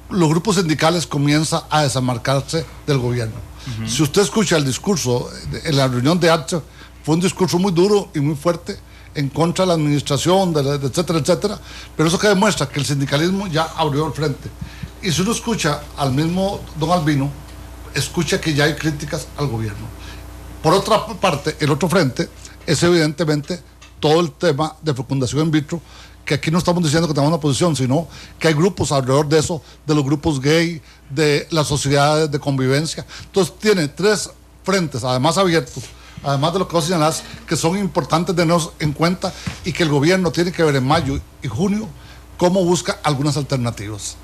los grupos sindicales comienzan a desamarcarse del gobierno. Uh-huh. Si usted escucha el discurso en la reunión de ACHA, fue un discurso muy duro y muy fuerte en contra de la administración, etcétera, etcétera, pero eso que demuestra que el sindicalismo ya abrió el frente. Y si uno escucha al mismo don Albino, escucha que ya hay críticas al gobierno. Por otra parte, el otro frente es evidentemente todo el tema de fecundación in vitro, que aquí no estamos diciendo que tengamos una posición, sino que hay grupos alrededor de eso, de los grupos gay, de las sociedades de convivencia. Entonces tiene 3 frentes, además abiertos, además de lo que vos señalás, que son importantes de tenerlos en cuenta, y que el gobierno tiene que ver en mayo y junio cómo busca algunas alternativas.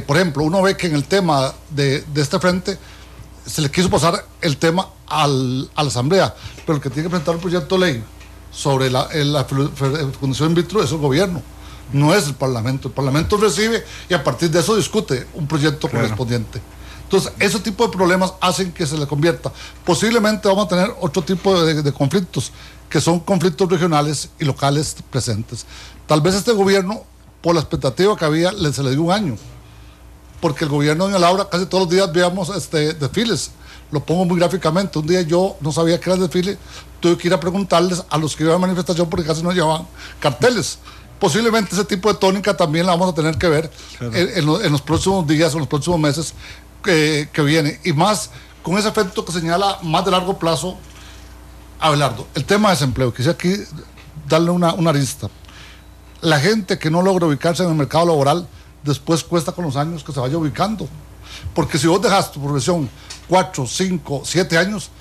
Por ejemplo, uno ve que en el tema de este frente se le quiso pasar el tema a la Asamblea, pero el que tiene que presentar un proyecto de ley sobre la fecundación in vitro es el gobierno, no es el Parlamento. El Parlamento recibe y a partir de eso discute un proyecto correspondiente. Entonces, ese tipo de problemas hacen que se le convierta. Posiblemente vamos a tener otro tipo de conflictos, que son conflictos regionales y locales presentes. Tal vez este gobierno, por la expectativa que había, se le dio un año, porque el gobierno de Laura casi todos los días veíamos desfiles. Lo pongo muy gráficamente. Un día yo no sabía qué era el desfile, tuve que ir a preguntarles a los que iban a manifestación porque casi no llevaban carteles. Posiblemente ese tipo de tónica también la vamos a tener que ver, claro, en los próximos días o en los próximos meses que viene, y más con ese efecto que señala más de largo plazo Abelardo, el tema de desempleo. Quisiera aquí darle una arista. La gente que no logra ubicarse en el mercado laboral después cuesta con los años que se vaya ubicando, porque si vos dejas tu profesión 4, 5, 7 años,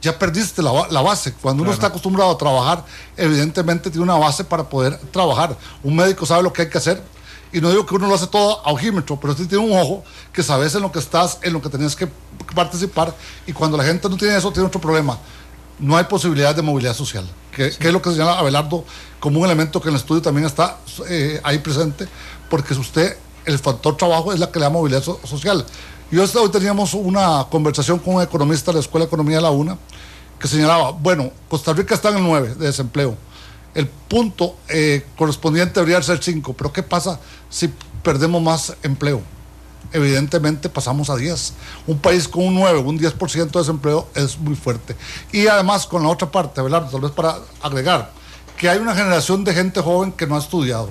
ya perdiste la base. Cuando uno está acostumbrado a trabajar, evidentemente tiene una base para poder trabajar. Un médico sabe lo que hay que hacer, y no digo que uno lo hace todo a ojímetro, pero sí tiene un ojo que sabes en lo que estás, en lo que tenés que participar, y cuando la gente no tiene eso, tiene otro problema. No hay posibilidad de movilidad social, que es lo que señala Abelardo como un elemento que en el estudio también está ahí presente, porque el factor trabajo es la que le da movilidad social. Hoy teníamos una conversación con un economista de la Escuela de Economía de la UNA, que señalaba, bueno, Costa Rica está en el 9 de desempleo, el punto correspondiente debería ser 5, pero ¿qué pasa si perdemos más empleo? Evidentemente pasamos a 10. Un país con un 9, un 10% de desempleo es muy fuerte. Y además, con la otra parte, Abelardo, tal vez para agregar, que hay una generación de gente joven que no ha estudiado,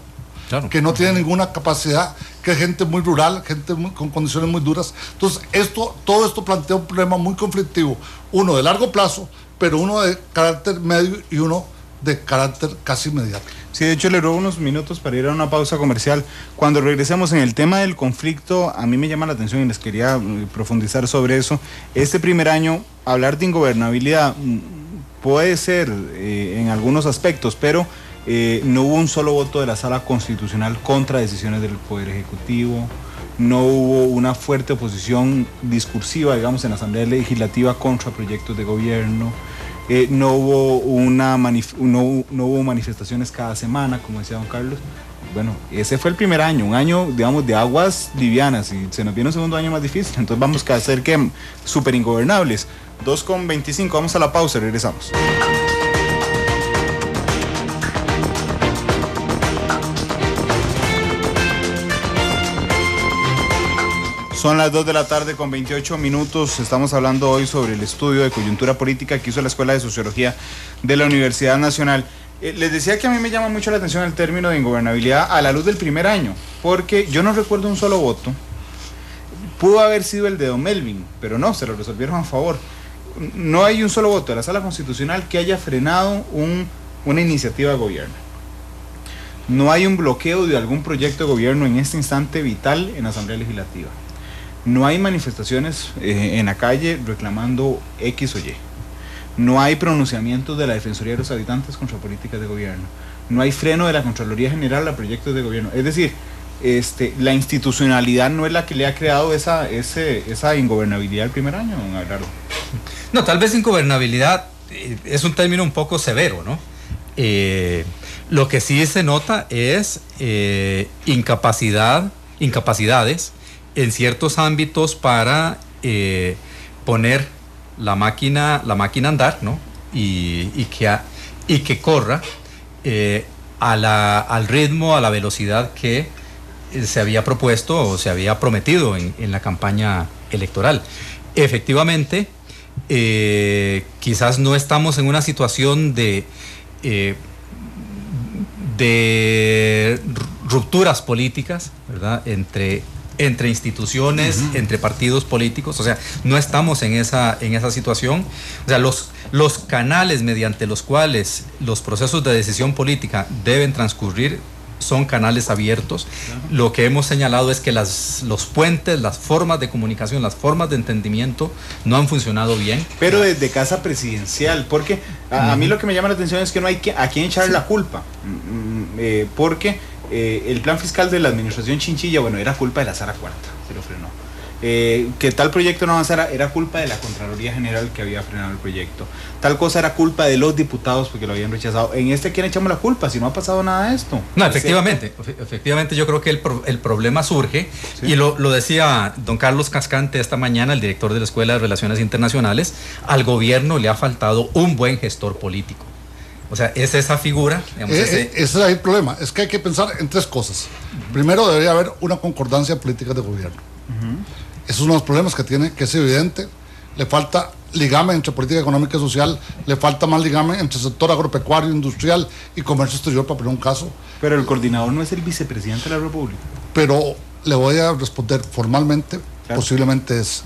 claro, que no tiene ninguna capacidad, que es gente muy rural, gente con condiciones muy duras. Entonces, todo esto plantea un problema muy conflictivo, uno de largo plazo, pero uno de carácter medio y uno de carácter casi inmediato. Sí, de hecho le robo unos minutos para ir a una pausa comercial. Cuando regresemos en el tema del conflicto, a mí me llama la atención y les quería profundizar sobre eso. Este primer año, hablar de ingobernabilidad puede ser en algunos aspectos, pero no hubo un solo voto de la Sala Constitucional contra decisiones del Poder Ejecutivo. No hubo una fuerte oposición discursiva, digamos, en la Asamblea Legislativa contra proyectos de gobierno. No hubo manifestaciones cada semana, como decía don Carlos. Bueno, ese fue el primer año, un año, digamos, de aguas livianas, y se nos viene un segundo año más difícil. Entonces vamos a hacer que súper ingobernables. 2:25, vamos a la pausa, regresamos. Son las 2 de la tarde con 28 minutos. Estamos hablando hoy sobre el estudio de coyuntura política que hizo la Escuela de Sociología de la Universidad Nacional. Les decía que a mí me llama mucho la atención el término de ingobernabilidad a la luz del primer año, porque yo no recuerdo un solo voto. Pudo haber sido el de don Melvin, pero no, se lo resolvieron a favor. No hay un solo voto de la Sala Constitucional que haya frenado una iniciativa de gobierno. No hay un bloqueo de algún proyecto de gobierno en este instante vital en la Asamblea Legislativa. No hay manifestaciones en la calle reclamando X o Y. No hay pronunciamientos de la Defensoría de los Habitantes contra políticas de gobierno. No hay freno de la Contraloría General a proyectos de gobierno. Es decir, la institucionalidad no es la que le ha creado esa ingobernabilidad el primer año, don Abelardo. No, tal vez ingobernabilidad es un término un poco severo, ¿no? Lo que sí se nota es incapacidades en ciertos ámbitos para poner la máquina a andar, ¿no? Y que corra al ritmo, a la velocidad que se había propuesto o se había prometido en la campaña electoral. Efectivamente, quizás no estamos en una situación de rupturas políticas, ¿verdad? Entre instituciones, entre partidos políticos, o sea, no estamos en esa situación. O sea, los canales mediante los cuales los procesos de decisión política deben transcurrir son canales abiertos. Lo que hemos señalado es que los puentes, las formas de comunicación, las formas de entendimiento no han funcionado bien. Pero desde casa presidencial, porque a mí lo que me llama la atención es que no hay a quién echar la culpa, porque el plan fiscal de la administración Chinchilla, bueno, era culpa de la Sala Cuarta, se lo frenó. Que tal proyecto no avanzara era culpa de la Contraloría General que había frenado el proyecto. Tal cosa era culpa de los diputados porque lo habían rechazado. En ¿a quién echamos la culpa si no ha pasado nada de esto? No, efectivamente yo creo que el problema surge, sí. Y lo decía don Carlos Cascante esta mañana, el director de la Escuela de Relaciones Internacionales. Al gobierno le ha faltado un buen gestor político. O sea, es esa figura. Digamos, ese es el problema. Es que hay que pensar en tres cosas. Primero, debería haber una concordancia en políticas de gobierno. Ese es uno de los problemas que tiene, que es evidente. Le falta ligamen entre política económica y social, le falta más ligamen entre sector agropecuario, industrial y comercio exterior, para poner un caso. Pero el coordinador no es el vicepresidente de la República. Pero le voy a responder formalmente, claro. Posiblemente es.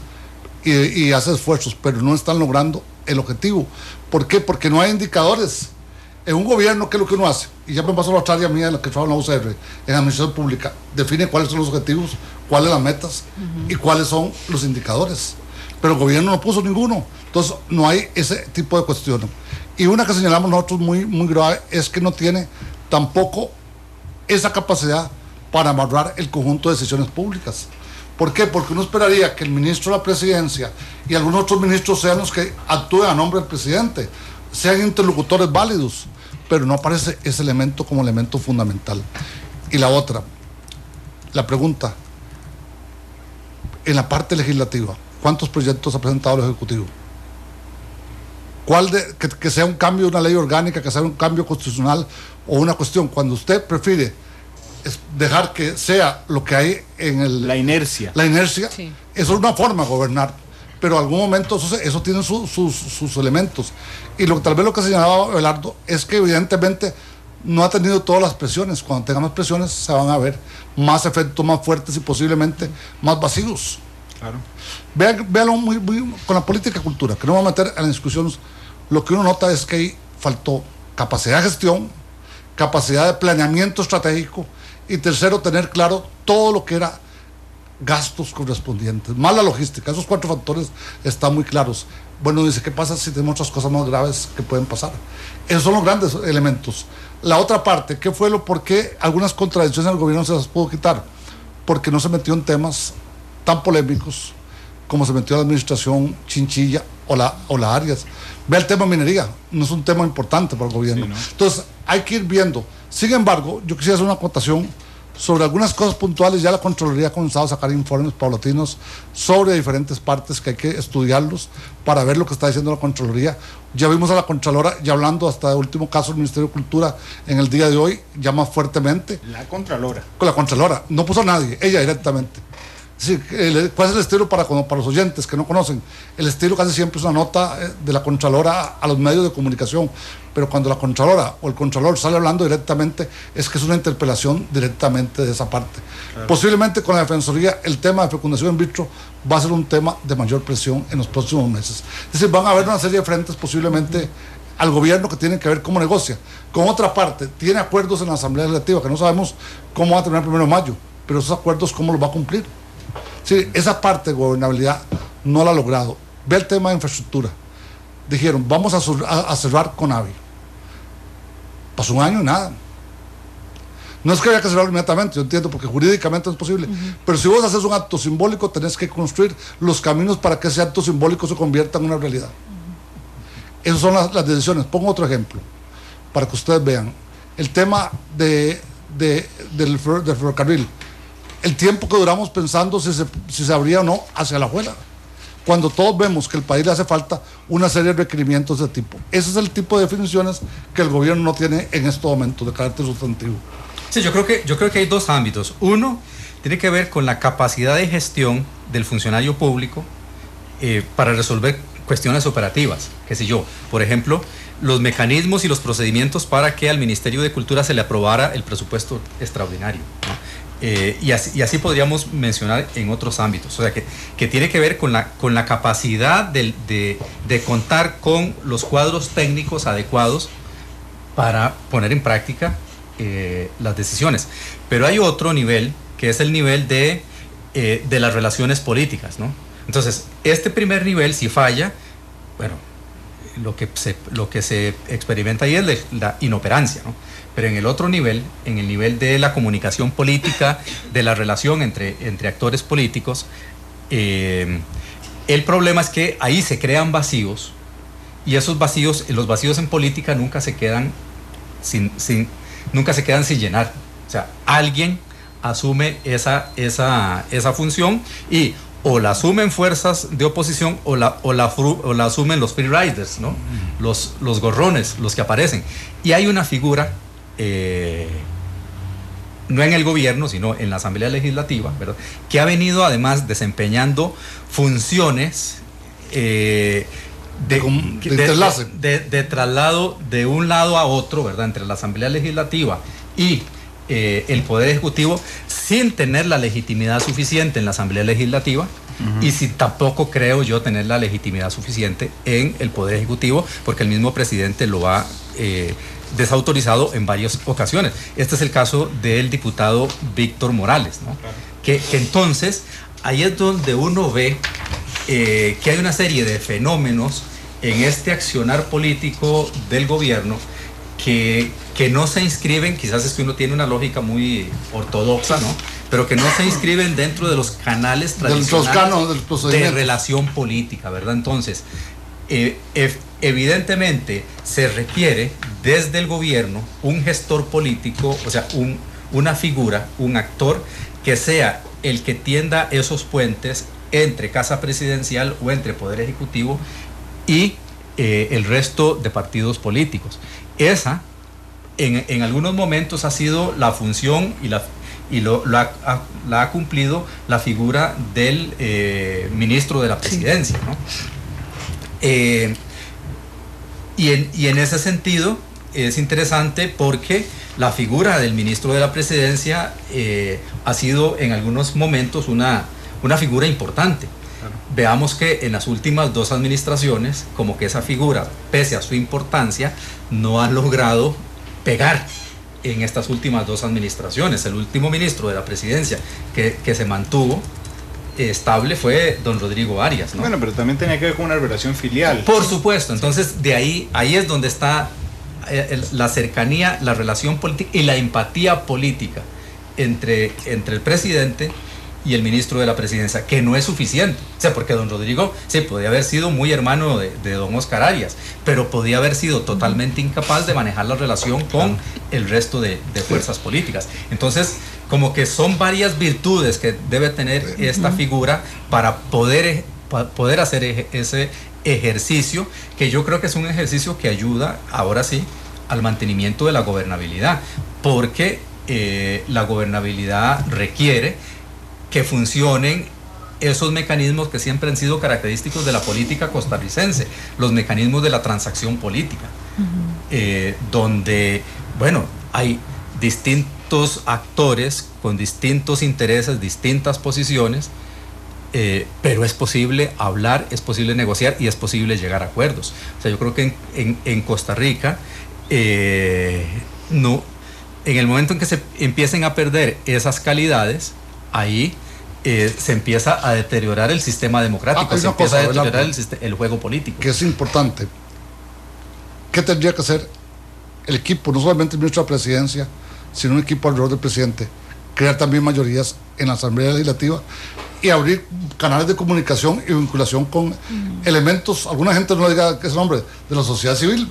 Y hace esfuerzos, pero no están logrando el objetivo. ¿Por qué? Porque no hay indicadores. En un gobierno, ¿qué es lo que uno hace? Y ya me pasó la otra área mía en la que trabajo en la UCR, en administración pública. Define cuáles son los objetivos, cuáles las metas y cuáles son los indicadores. Pero el gobierno no puso ninguno. Entonces, no hay ese tipo de cuestiones. Y una que señalamos nosotros muy, muy grave es que no tiene tampoco esa capacidad para amarrar el conjunto de decisiones públicas. ¿Por qué? Porque uno esperaría que el ministro de la Presidencia y algunos otros ministros sean los que actúen a nombre del presidente, sean interlocutores válidos, pero no aparece ese elemento como elemento fundamental. Y la otra, la pregunta, en la parte legislativa, ¿cuántos proyectos ha presentado el Ejecutivo? Que sea un cambio de una ley orgánica, que sea un cambio constitucional o una cuestión, cuando usted prefiere dejar que sea lo que hay en la inercia. La inercia, sí. Eso es una forma de gobernar. Pero en algún momento eso tiene sus elementos. Y tal vez lo que señalaba Abelardo es que evidentemente no ha tenido todas las presiones. Cuando tenga más presiones se van a ver más efectos más fuertes y posiblemente más vacíos. Claro. Véanlo muy con la política cultura, que no vamos a meter en las discusiones. Lo que uno nota es que ahí faltó capacidad de gestión, capacidad de planeamiento estratégico, y tercero, tener claro todo lo que era gastos correspondientes, más la logística. Esos 4 factores están muy claros. Bueno, dice, ¿qué pasa si tenemos otras cosas más graves que pueden pasar? Esos son los grandes elementos. La otra parte, ¿qué fue por qué algunas contradicciones del gobierno se las pudo quitar? Porque no se metió en temas tan polémicos como se metió la administración Chinchilla o la Arias. Ve el tema minería, no es un tema importante para el gobierno. Sí, ¿no? Entonces, hay que ir viendo. Sin embargo, yo quisiera hacer una acotación sobre algunas cosas puntuales. Ya la Contraloría ha comenzado a sacar informes paulatinos sobre diferentes partes que hay que estudiarlos para ver lo que está diciendo la Contraloría. Ya vimos a la Contralora ya hablando hasta el último caso del Ministerio de Cultura en el día de hoy, ya más fuertemente. La Contralora. Con la Contralora, no puso a nadie, ella directamente. Sí, ¿cuál es el estilo para los oyentes que no conocen? El estilo casi siempre es una nota de la Contralora a los medios de comunicación, pero cuando la Contralora o el Contralor sale hablando directamente, es que es una interpelación directamente de esa parte. Claro. Posiblemente con la Defensoría el tema de fecundación in vitro va a ser un tema de mayor presión en los próximos meses. Es decir, van a haber una serie de frentes posiblemente al gobierno que tienen que ver cómo negocia. Con otra parte, tiene acuerdos en la Asamblea Legislativa que no sabemos cómo va a terminar el 1 de mayo, pero esos acuerdos cómo los va a cumplir. Sí, esa parte de gobernabilidad no la ha logrado. Ve el tema de infraestructura. Dijeron, vamos a cerrar Conavi. Pasó 1 año y nada. No es que haya que cerrarlo inmediatamente, yo entiendo, porque jurídicamente es posible. Pero si vos haces un acto simbólico, tenés que construir los caminos para que ese acto simbólico se convierta en una realidad. Esas son las decisiones. Pongo otro ejemplo, para que ustedes vean. El tema del ferrocarril. El tiempo que duramos pensando si se abría o no hacia la afuera, cuando todos vemos que el país le hace falta una serie de requerimientos de tipo. Ese es el tipo de definiciones que el gobierno no tiene en estos momentos de carácter sustantivo. Sí, yo creo que hay 2 ámbitos. Uno tiene que ver con la capacidad de gestión del funcionario público para resolver cuestiones operativas, qué sé yo, por ejemplo, los mecanismos y los procedimientos para que al Ministerio de Cultura se le aprobara el presupuesto extraordinario, ¿no? Y así podríamos mencionar en otros ámbitos, o sea que tiene que ver con la capacidad de contar con los cuadros técnicos adecuados para poner en práctica las decisiones. Pero hay otro nivel, que es el nivel de las relaciones políticas, ¿no? Entonces, este primer nivel, si falla, bueno, lo que se experimenta ahí es la inoperancia, ¿no? Pero en el otro nivel, en el nivel de la comunicación política, de la relación entre actores políticos, el problema es que ahí se crean vacíos, y esos vacíos, los vacíos en política nunca se quedan sin llenar. O sea, alguien asume esa función, y o la asumen fuerzas de oposición o la asumen los free riders, ¿no? Los gorrones, los que aparecen. Y hay una figura, no en el gobierno, sino en la Asamblea Legislativa, ¿verdad?, que ha venido además desempeñando funciones de traslado de un lado a otro, ¿verdad?, entre la Asamblea Legislativa y el Poder Ejecutivo, sin tener la legitimidad suficiente en la Asamblea Legislativa, y si tampoco creo yo tener la legitimidad suficiente en el Poder Ejecutivo, porque el mismo presidente lo ha desautorizado en varias ocasiones. Este es el caso del diputado Víctor Morales, ¿no? Claro. Que entonces ahí es donde uno ve que hay una serie de fenómenos en este accionar político del gobierno que no se inscriben, quizás es que uno tiene una lógica muy ortodoxa, ¿no?, pero que no se inscriben dentro de los canales tradicionales de relación política, ¿verdad? Entonces, evidentemente se requiere desde el gobierno un gestor político, o sea, una figura, un actor que sea el que tienda esos puentes entre Casa Presidencial o entre Poder Ejecutivo y el resto de partidos políticos. En algunos momentos ha sido la función y la ha cumplido la figura del ministro de la Presidencia, ¿no? Y en ese sentido es interesante porque la figura del ministro de la Presidencia ha sido en algunos momentos una figura importante. Claro. veamos que en las últimas 2 administraciones, como que esa figura, pese a su importancia, no ha logrado pegar en estas últimas 2 administraciones. El último ministro de la presidencia que se mantuvo estable fue don Rodrigo Arias, ¿no? Bueno, pero también tenía que ver con una relación filial. Por supuesto, entonces de ahí es donde está la cercanía, la relación política y la empatía política entre el presidente y el ministro de la presidencia, que no es suficiente. O sea, porque don Rodrigo sí podía haber sido muy hermano de don Oscar Arias, pero podía haber sido totalmente incapaz de manejar la relación con el resto de fuerzas políticas. Entonces, como que son varias virtudes que debe tener esta figura para poder hacer ese ejercicio, que yo creo que es un ejercicio que ayuda, ahora sí, al mantenimiento de la gobernabilidad, porque la gobernabilidad requiere que funcionen esos mecanismos que siempre han sido característicos de la política costarricense, los mecanismos de la transacción política, donde, bueno, hay distintos actores con distintos intereses, distintas posiciones, pero es posible hablar, es posible negociar y es posible llegar a acuerdos. O sea, yo creo que en Costa Rica, no, en el momento en que se empiecen a perder esas calidades, ahí se empieza a deteriorar el sistema democrático, se empieza a deteriorar el juego político. Que es importante. ¿Qué tendría que hacer el equipo, no solamente el ministro de la presidencia, sino un equipo alrededor del presidente? Crear también mayorías en la Asamblea Legislativa y abrir canales de comunicación y vinculación con elementos, alguna gente no diga que es el nombre, de la sociedad civil,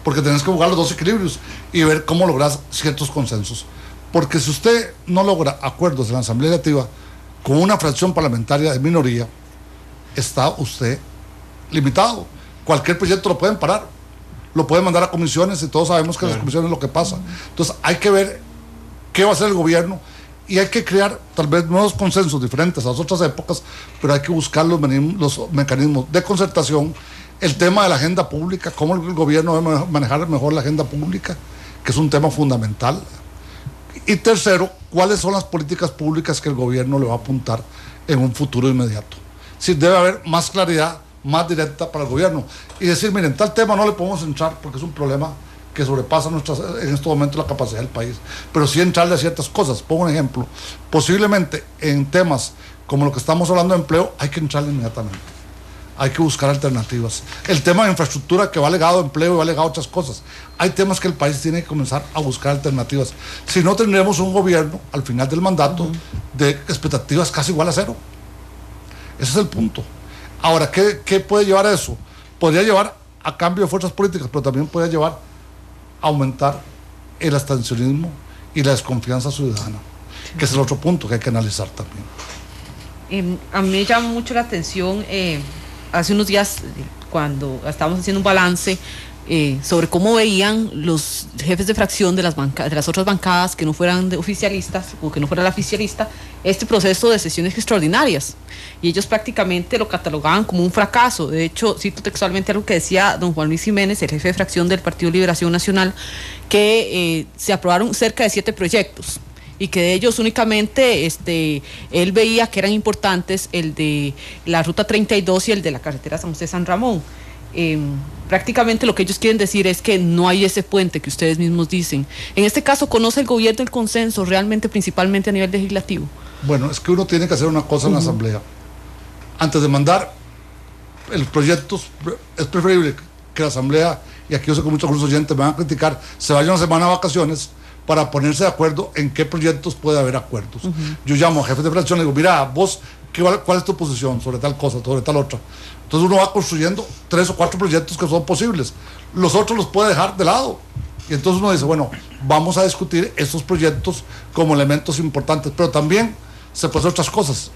porque tenés que buscar los 2 equilibrios y ver cómo lograr ciertos consensos. Porque si usted no logra acuerdos en la Asamblea Legislativa con una fracción parlamentaria de minoría, está usted limitado. Cualquier proyecto lo pueden parar, lo pueden mandar a comisiones y todos sabemos que las comisiones es lo que pasa. Entonces hay que ver qué va a hacer el gobierno y hay que crear tal vez nuevos consensos diferentes a las otras épocas, pero hay que buscar los mecanismos de concertación, el tema de la agenda pública, cómo el gobierno debe manejar mejor la agenda pública, que es un tema fundamental. Y tercero, cuáles son las políticas públicas que el gobierno le va a apuntar en un futuro inmediato. Sí, debe haber más claridad, más directa para el gobierno. Y decir, miren, tal tema no le podemos entrar porque es un problema que sobrepasa en este momento la capacidad del país. Pero sí entrarle a ciertas cosas. Pongo un ejemplo. Posiblemente en temas como lo que estamos hablando de empleo, hay que entrarle inmediatamente. Hay que buscar alternativas. El tema de infraestructura, que va ligado a empleo y va ligado a otras cosas. Hay temas que el país tiene que comenzar a buscar alternativas. Si no, tendremos un gobierno al final del mandato de expectativas casi igual a 0. Ese es el punto. Ahora, ¿qué puede llevar a eso? Podría llevar a cambio de fuerzas políticas, pero también puede llevar a aumentar el abstencionismo y la desconfianza ciudadana, que es el otro punto que hay que analizar también. A mí me llama mucho la atención, hace unos días, cuando estábamos haciendo un balance sobre cómo veían los jefes de fracción de las otras bancadas que no fueran oficialistas o que no fuera la oficialista, este proceso de sesiones extraordinarias. Y ellos prácticamente lo catalogaban como un fracaso. De hecho, cito textualmente algo que decía don Juan Luis Jiménez, el jefe de fracción del Partido Liberación Nacional, que se aprobaron cerca de 7 proyectos. Y que de ellos únicamente él veía que eran importantes el de la Ruta 32 y el de la carretera San José-San Ramón. Prácticamente lo que ellos quieren decir es que no hay ese puente que ustedes mismos dicen. En este caso, ¿conoce el gobierno el consenso realmente, principalmente a nivel legislativo? Bueno, es que uno tiene que hacer una cosa en la Asamblea. Antes de mandar el proyecto, es preferible que la Asamblea, y aquí yo sé que muchos oyentes me van a criticar, se vayan una semana de vacaciones para ponerse de acuerdo en qué proyectos puede haber acuerdos. Yo llamo a jefes de fracción y digo, mira, vos, ¿cuál es tu posición sobre tal cosa, sobre tal otra? Entonces uno va construyendo 3 o 4 proyectos que son posibles. Los otros los puede dejar de lado. Y entonces uno dice, bueno, vamos a discutir estos proyectos como elementos importantes, pero también se pueden hacer otras cosas.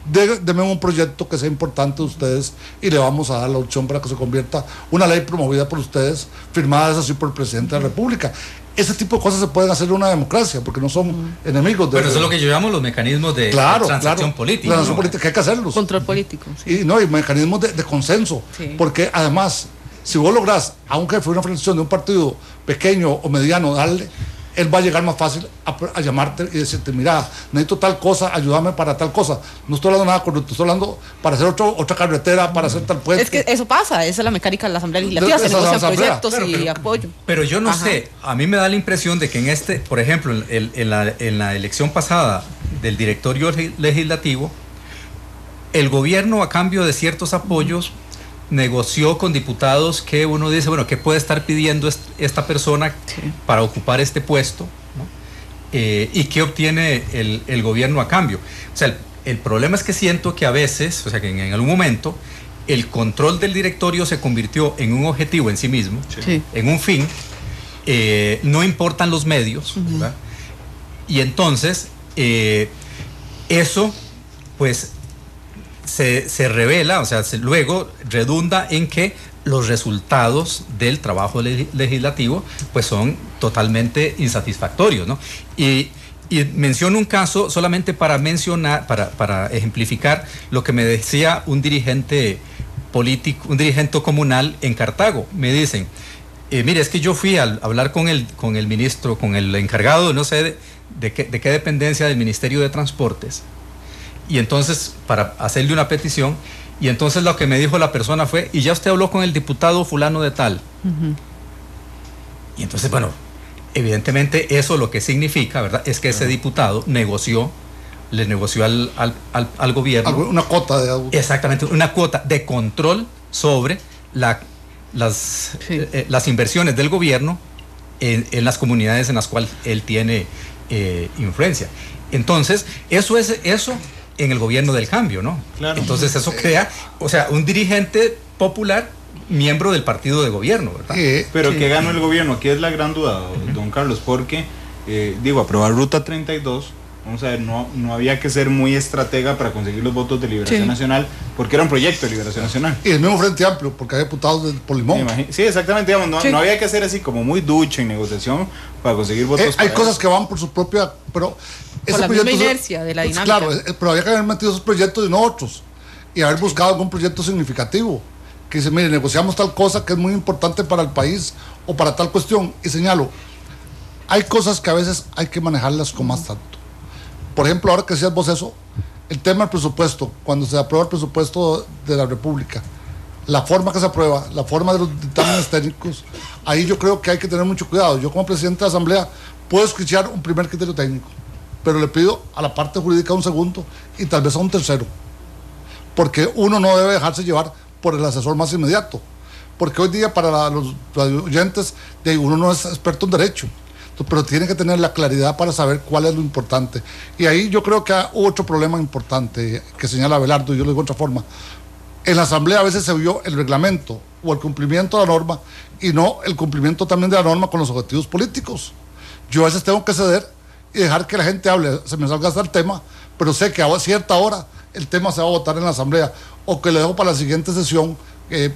Deme un proyecto que sea importante de ustedes y le vamos a dar la opción para que se convierta una ley promovida por ustedes, firmada así por el presidente de la República. Ese tipo de cosas se pueden hacer en una democracia, porque no son enemigos. Pero eso es lo que yo llamo los mecanismos de transacción política. Transacción política, hay que hacerlos. Control político. Sí. Y mecanismos de consenso. Sí. Porque además, si vos lográs a un jefe de una fracción de un partido pequeño o mediano darle, él va a llegar más fácil a llamarte y decirte, mira, necesito tal cosa, ayúdame para tal cosa. No estoy hablando nada corrupto, estoy hablando para hacer otra carretera, para hacer tal puente. Es que eso pasa, esa es la mecánica de la Asamblea Legislativa, se negocian proyectos y apoyo. Pero yo no sé, a mí me da la impresión de que por ejemplo, en la elección pasada del directorio legislativo, el gobierno, a cambio de ciertos apoyos, negoció con diputados que uno dice, bueno, ¿qué puede estar pidiendo esta persona para ocupar este puesto? ¿No? ¿Y qué obtiene el gobierno a cambio? O sea, el problema es que siento que a veces, o sea, que en algún momento, el control del directorio se convirtió en un objetivo en sí mismo, en un fin, no importan los medios, ¿verdad? Y entonces, eso, pues, se revela, o sea, luego redunda en que los resultados del trabajo legislativo pues son totalmente insatisfactorios, ¿no? Y menciono un caso solamente para mencionar, para ejemplificar lo que me decía un dirigente político, un dirigente comunal en Cartago. Me dicen, mire, es que yo fui a hablar con el ministro, con el encargado, no sé de qué dependencia del Ministerio de Transportes, y entonces para hacerle una petición, y entonces lo que me dijo la persona fue, y ya usted habló con el diputado fulano de tal. Y entonces, bueno, evidentemente eso lo que significa, ¿verdad?, es que ese diputado le negoció al gobierno una cuota de... Exactamente, una cuota de control sobre las inversiones del gobierno en las comunidades en las cuales él tiene influencia. Entonces, eso en el gobierno del cambio, ¿no? Claro. Entonces eso crea, o sea, un dirigente popular, miembro del partido de gobierno, ¿verdad? Pero ¿qué ganó el gobierno? Aquí es la gran duda, don Carlos, porque, aprobar Ruta 32, vamos a ver, no había que ser muy estratega para conseguir los votos de Liberación Nacional, porque era un proyecto de Liberación Nacional. Y el mismo Frente Amplio, porque hay diputados por Limón. Sí, exactamente, digamos, no había que hacer así como muy ducho en negociación para conseguir votos. Hay cosas que van por su propia... pero por la misma inercia de la dinámica. Claro, pero había que haber metido esos proyectos y no otros. Y haber buscado algún proyecto significativo. Que dice, mire, negociamos tal cosa que es muy importante para el país o para tal cuestión. Y señalo, hay cosas que a veces hay que manejarlas con más tacto. Por ejemplo, ahora que decías vos eso, el tema del presupuesto, cuando se aprueba el presupuesto de la República, la forma que se aprueba, la forma de los dictámenes técnicos, ahí yo creo que hay que tener mucho cuidado. Yo como presidente de la Asamblea puedo escuchar un primer criterio técnico, pero le pido a la parte jurídica un segundo y tal vez a un tercero, porque uno no debe dejarse llevar por el asesor más inmediato, porque hoy día para los oyentes uno no es experto en derecho, pero tiene que tener la claridad para saber cuál es lo importante. Y ahí yo creo que hay otro problema importante que señala Abelardo, y yo lo digo de otra forma. En la Asamblea a veces se vio el reglamento o el cumplimiento de la norma y no el cumplimiento también de la norma con los objetivos políticos. Yo a veces tengo que ceder y dejar que la gente hable, se me salga hasta el tema, pero sé que a cierta hora el tema se va a votar en la Asamblea, o que lo dejo para la siguiente sesión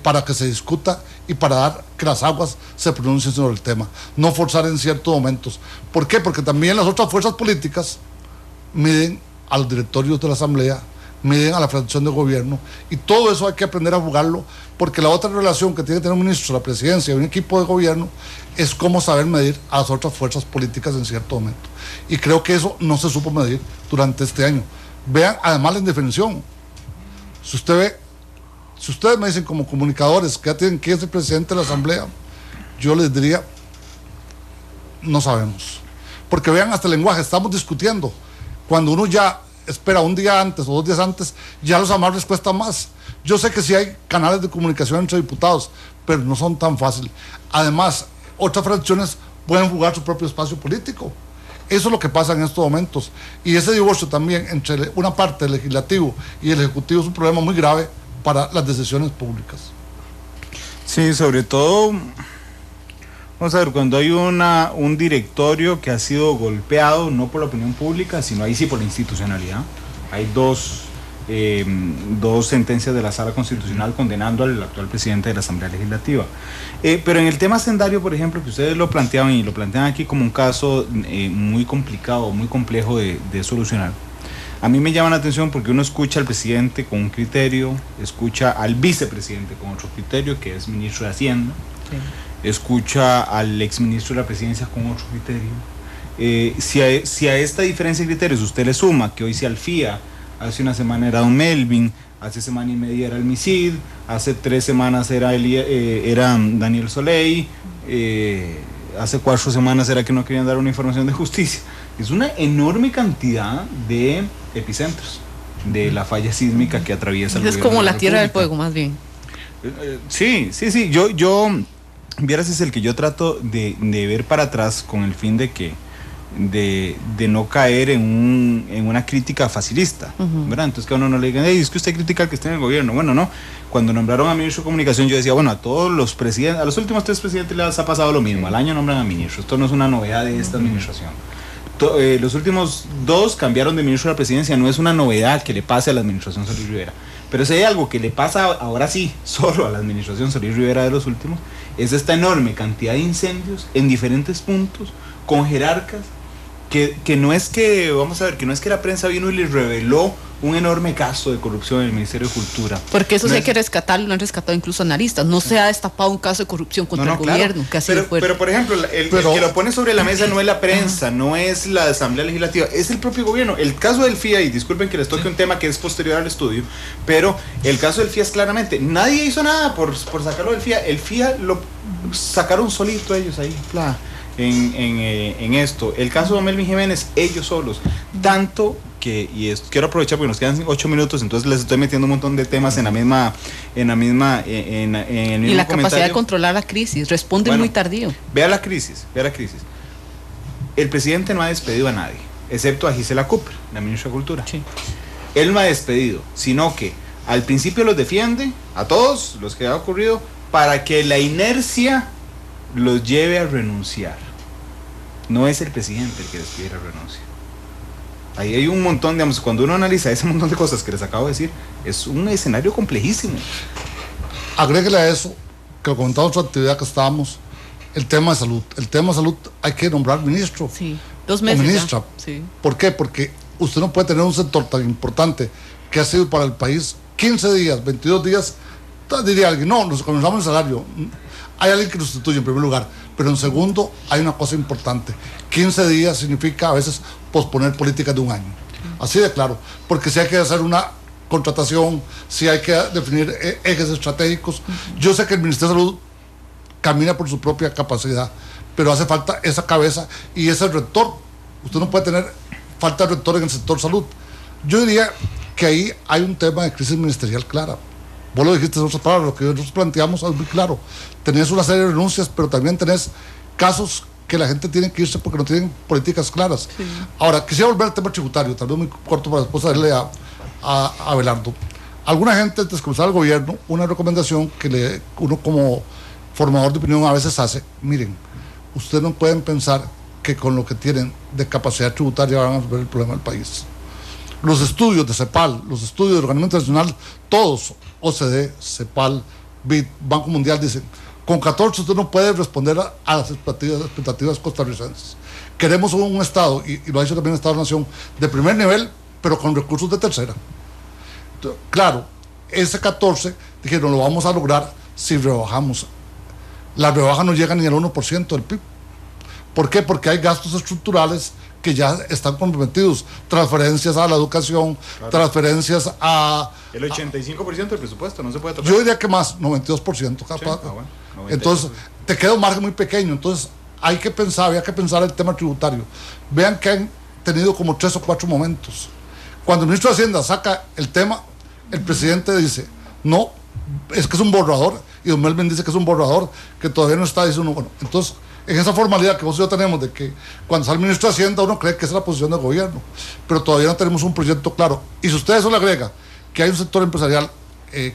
para que se discuta y para dar que las aguas se pronuncien sobre el tema, no forzar en ciertos momentos. ¿Por qué? Porque también las otras fuerzas políticas miden a los directorios de la Asamblea, miden a la fracción de gobierno, y todo eso hay que aprender a jugarlo, porque la otra relación que tiene que tener un ministro, la presidencia y un equipo de gobierno, es cómo saber medir a las otras fuerzas políticas en cierto momento. Y creo que eso no se supo medir durante este año. Vean además la indefinición. Si ustedes me dicen como comunicadores que ya tienen que es el presidente de la Asamblea, yo les diría, no sabemos. Porque vean hasta el lenguaje, estamos discutiendo. Cuando uno ya espera un día antes o 2 días antes, ya los amarres cuesta más. Yo sé que sí hay canales de comunicación entre diputados, pero no son tan fáciles. Además, otras fracciones pueden jugar su propio espacio político. Eso es lo que pasa en estos momentos. Y ese divorcio también entre una parte del legislativo y el ejecutivo es un problema muy grave para las decisiones públicas. Sí, sobre todo, vamos a ver, cuando hay un directorio que ha sido golpeado, no por la opinión pública, sino ahí sí por la institucionalidad. Hay dos sentencias de la Sala Constitucional condenando al actual presidente de la Asamblea Legislativa. Pero en el tema hacendario, por ejemplo, que ustedes lo planteaban y lo plantean aquí como un caso muy complicado, muy complejo de solucionar, a mí me llama la atención porque uno escucha al presidente con un criterio, escucha al vicepresidente con otro criterio, que es ministro de Hacienda, escucha al exministro de la Presidencia con otro criterio, Si a esta diferencia de criterios usted le suma que hoy sea el FIA, hace una semana era Don Melvin, hace semana y media era el MISID, hace 3 semanas era Daniel Soley, hace 4 semanas era que no querían dar una información de justicia. Es una enorme cantidad de epicentros de la falla sísmica que atraviesa el Es como la Tierra del Fuego, más bien. Sí. Yo vieras, es el que yo trato de ver para atrás con el fin de que de no caer en una crítica facilista, ¿verdad? Entonces que a uno no le digan, es que usted critica al que está en el gobierno. Bueno, no. Cuando nombraron a ministro de Comunicación, yo decía, bueno, a todos los presidentes, a los últimos 3 presidentes les ha pasado lo mismo. Al año nombran a ministro. Esto no es una novedad de esta administración. Los últimos 2 cambiaron de ministro de la presidencia. No es una novedad que le pase a la administración Solís Rivera. Pero si hay algo que le pasa ahora sí, solo a la administración Solís Rivera de los últimos, es esta enorme cantidad de incendios en diferentes puntos, con jerarcas, que no es que, vamos a ver, que no es que la prensa vino y les reveló un enorme caso de corrupción en el Ministerio de Cultura. Porque eso no sí hay que rescatarlo, lo han rescatado incluso analistas. No se ha destapado un caso de corrupción contra el gobierno, que ha sido fuerte. Pero, por ejemplo, el que lo pone sobre la mesa no es la prensa, no es la Asamblea Legislativa, es el propio gobierno. El caso del FIA, y disculpen que les toque un tema que es posterior al estudio, pero el caso del FIA es claramente, nadie hizo nada por sacarlo del FIA. El FIA lo sacaron solito ellos ahí, en esto. El caso de Melvin Jiménez, ellos solos. Tanto que, quiero aprovechar porque nos quedan 8 minutos, entonces les estoy metiendo un montón de temas en el mismo y la capacidad de controlar la crisis, responden muy tardío. Vea la crisis. El presidente no ha despedido a nadie, excepto a Gisela Cooper, la ministra de Cultura. Sí. Él no ha despedido, sino que al principio los defiende, a todos los que ha ocurrido, para que la inercia los lleve a renunciar. No es el presidente el que les pide la renuncia. Ahí hay un montón, digamos, cuando uno analiza ese montón de cosas que les acabo de decir, es un escenario complejísimo. Agréguele a eso, que lo comentamos en otra actividad que estábamos, el tema de salud. El tema de salud hay que nombrar ministro. Sí, 2 meses. O ministra. Sí. ¿Por qué? Porque usted no puede tener un sector tan importante que ha sido para el país 15 días, 22 días, diría alguien, no, nos comenzamos el salario. Hay alguien que nos sustituye en primer lugar, pero en segundo hay una cosa importante. 15 días significa a veces posponer políticas de un año. Así de claro, porque si hay que hacer una contratación, si hay que definir ejes estratégicos. Yo sé que el Ministerio de Salud camina por su propia capacidad, pero hace falta esa cabeza y ese rector. Usted no puede tener falta de rector en el sector salud. Yo diría que ahí hay un tema de crisis ministerial clara. Vos lo dijiste en otras palabras, lo que nosotros planteamos es muy claro. Tenés una serie de renuncias, pero también tenés casos que la gente tiene que irse porque no tienen políticas claras. Sí. Ahora, quisiera volver al tema tributario, tal vez muy corto para después darle a Abelardo. Alguna gente, antes de comenzar el gobierno, una recomendación que uno como formador de opinión a veces hace, miren, ustedes no pueden pensar que con lo que tienen de capacidad tributaria van a resolver el problema del país. Los estudios de CEPAL, los estudios del organismo internacional, todos, OCDE, CEPAL, BID, Banco Mundial, dicen, con 14 usted no puede responder a las expectativas costarricenses. Queremos un Estado, y lo ha dicho también el Estado-Nación, de primer nivel, pero con recursos de tercera. Entonces, claro, ese 14, dijeron, lo vamos a lograr si rebajamos. La rebaja no llega ni al 1% del PIB. ¿Por qué? Porque hay gastos estructurales que ya están comprometidos, transferencias a la educación, claro, transferencias a... El 85% del presupuesto, no se puede tocar. Yo diría que más, 92%. Capaz. Sí, bueno, entonces, te queda un margen muy pequeño. Entonces, había que pensar el tema tributario. Vean que han tenido como 3 o 4 momentos. Cuando el ministro de Hacienda saca el tema, el presidente dice, no, es que es un borrador, y don Melvin dice que es un borrador, que todavía no está, dice uno, bueno, entonces... En esa formalidad que vos y yo tenemos de que cuando sale el ministro de Hacienda uno cree que esa es la posición del gobierno, pero todavía no tenemos un proyecto claro. Y si usted eso le agrega que hay un sector empresarial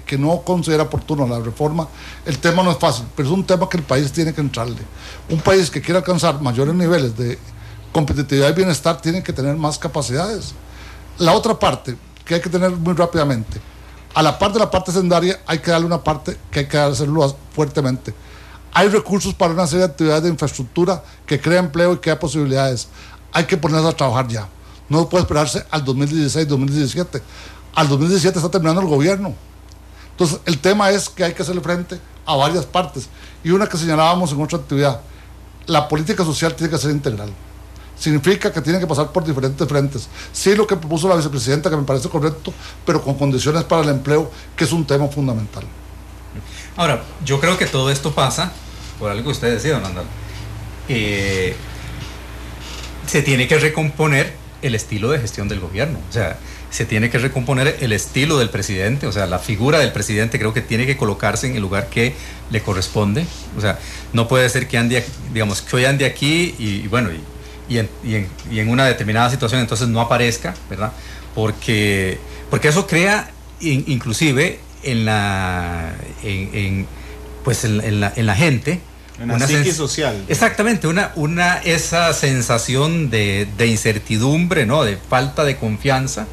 que no considera oportuno la reforma, el tema no es fácil, pero es un tema que el país tiene que entrarle. Un país que quiera alcanzar mayores niveles de competitividad y bienestar tiene que tener más capacidades. La otra parte que hay que tener muy rápidamente, a la par de la parte sendaria hay que darle una parte que hay que hacerlo fuertemente. Hay recursos para una serie de actividades de infraestructura que crea empleo y crea posibilidades. Hay que ponerse a trabajar ya. No puede esperarse al 2016, 2017. Al 2017 está terminando el gobierno. Entonces, el tema es que hay que hacerle frente a varias partes. Y una que señalábamos en otra actividad, la política social tiene que ser integral. significa que tiene que pasar por diferentes frentes. Sí, lo que propuso la vicepresidenta, que me parece correcto, pero con condiciones para el empleo, que es un tema fundamental. Ahora, yo creo que todo esto pasa por algo que usted decía, don Andal. Se tiene que recomponer el estilo de gestión del gobierno, o sea, se tiene que recomponer el estilo del presidente, o sea, la figura del presidente creo que tiene que colocarse en el lugar que le corresponde, o sea, no puede ser que ande, digamos, que hoy ande aquí y bueno, y en una determinada situación entonces no aparezca, ¿verdad? Porque eso crea inclusive en la gente una psique social. Exactamente, esa sensación de incertidumbre, ¿no? De falta de confianza,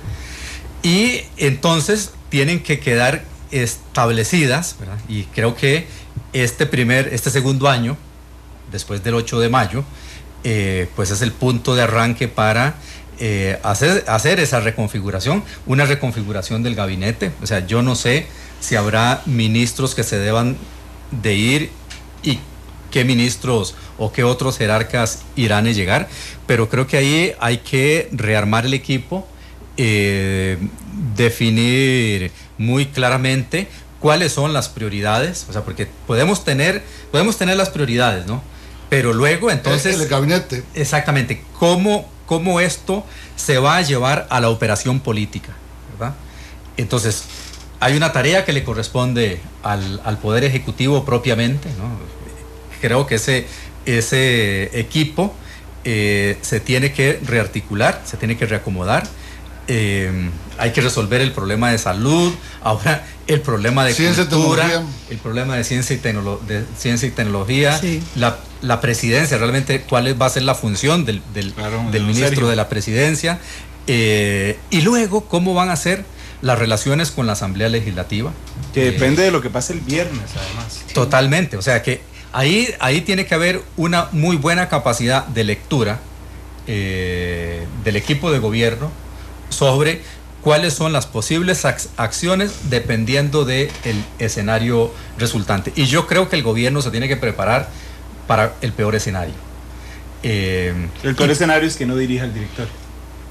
y entonces tienen que quedar establecidas, ¿verdad? Y creo que este segundo año, después del 8 de mayo, pues es el punto de arranque para hacer esa reconfiguración, una reconfiguración del gabinete. O sea, yo no sé si habrá ministros que se deban de ir y qué ministros o qué otros jerarcas irán a llegar, pero creo que ahí hay que rearmar el equipo, definir muy claramente cuáles son las prioridades, o sea, porque podemos tener las prioridades, ¿no? Pero luego entonces el gabinete. Exactamente, cómo esto se va a llevar a la operación política, ¿verdad? Entonces, hay una tarea que le corresponde al Poder Ejecutivo propiamente, ¿no? Creo que ese equipo se tiene que rearticular, se tiene que reacomodar. Hay que resolver el problema de salud, ahora el problema de cultura, el problema de ciencia y tecnología, sí. La presidencia, realmente cuál va a ser la función del ministro de la presidencia, y luego cómo van a ser las relaciones con la Asamblea Legislativa. Que depende de lo que pase el viernes, además. Totalmente, o sea que ahí tiene que haber una muy buena capacidad de lectura del equipo de gobierno sobre cuáles son las posibles acciones dependiendo del escenario resultante. Y yo creo que el gobierno se tiene que preparar para el peor escenario. El peor escenario es que no dirija el director.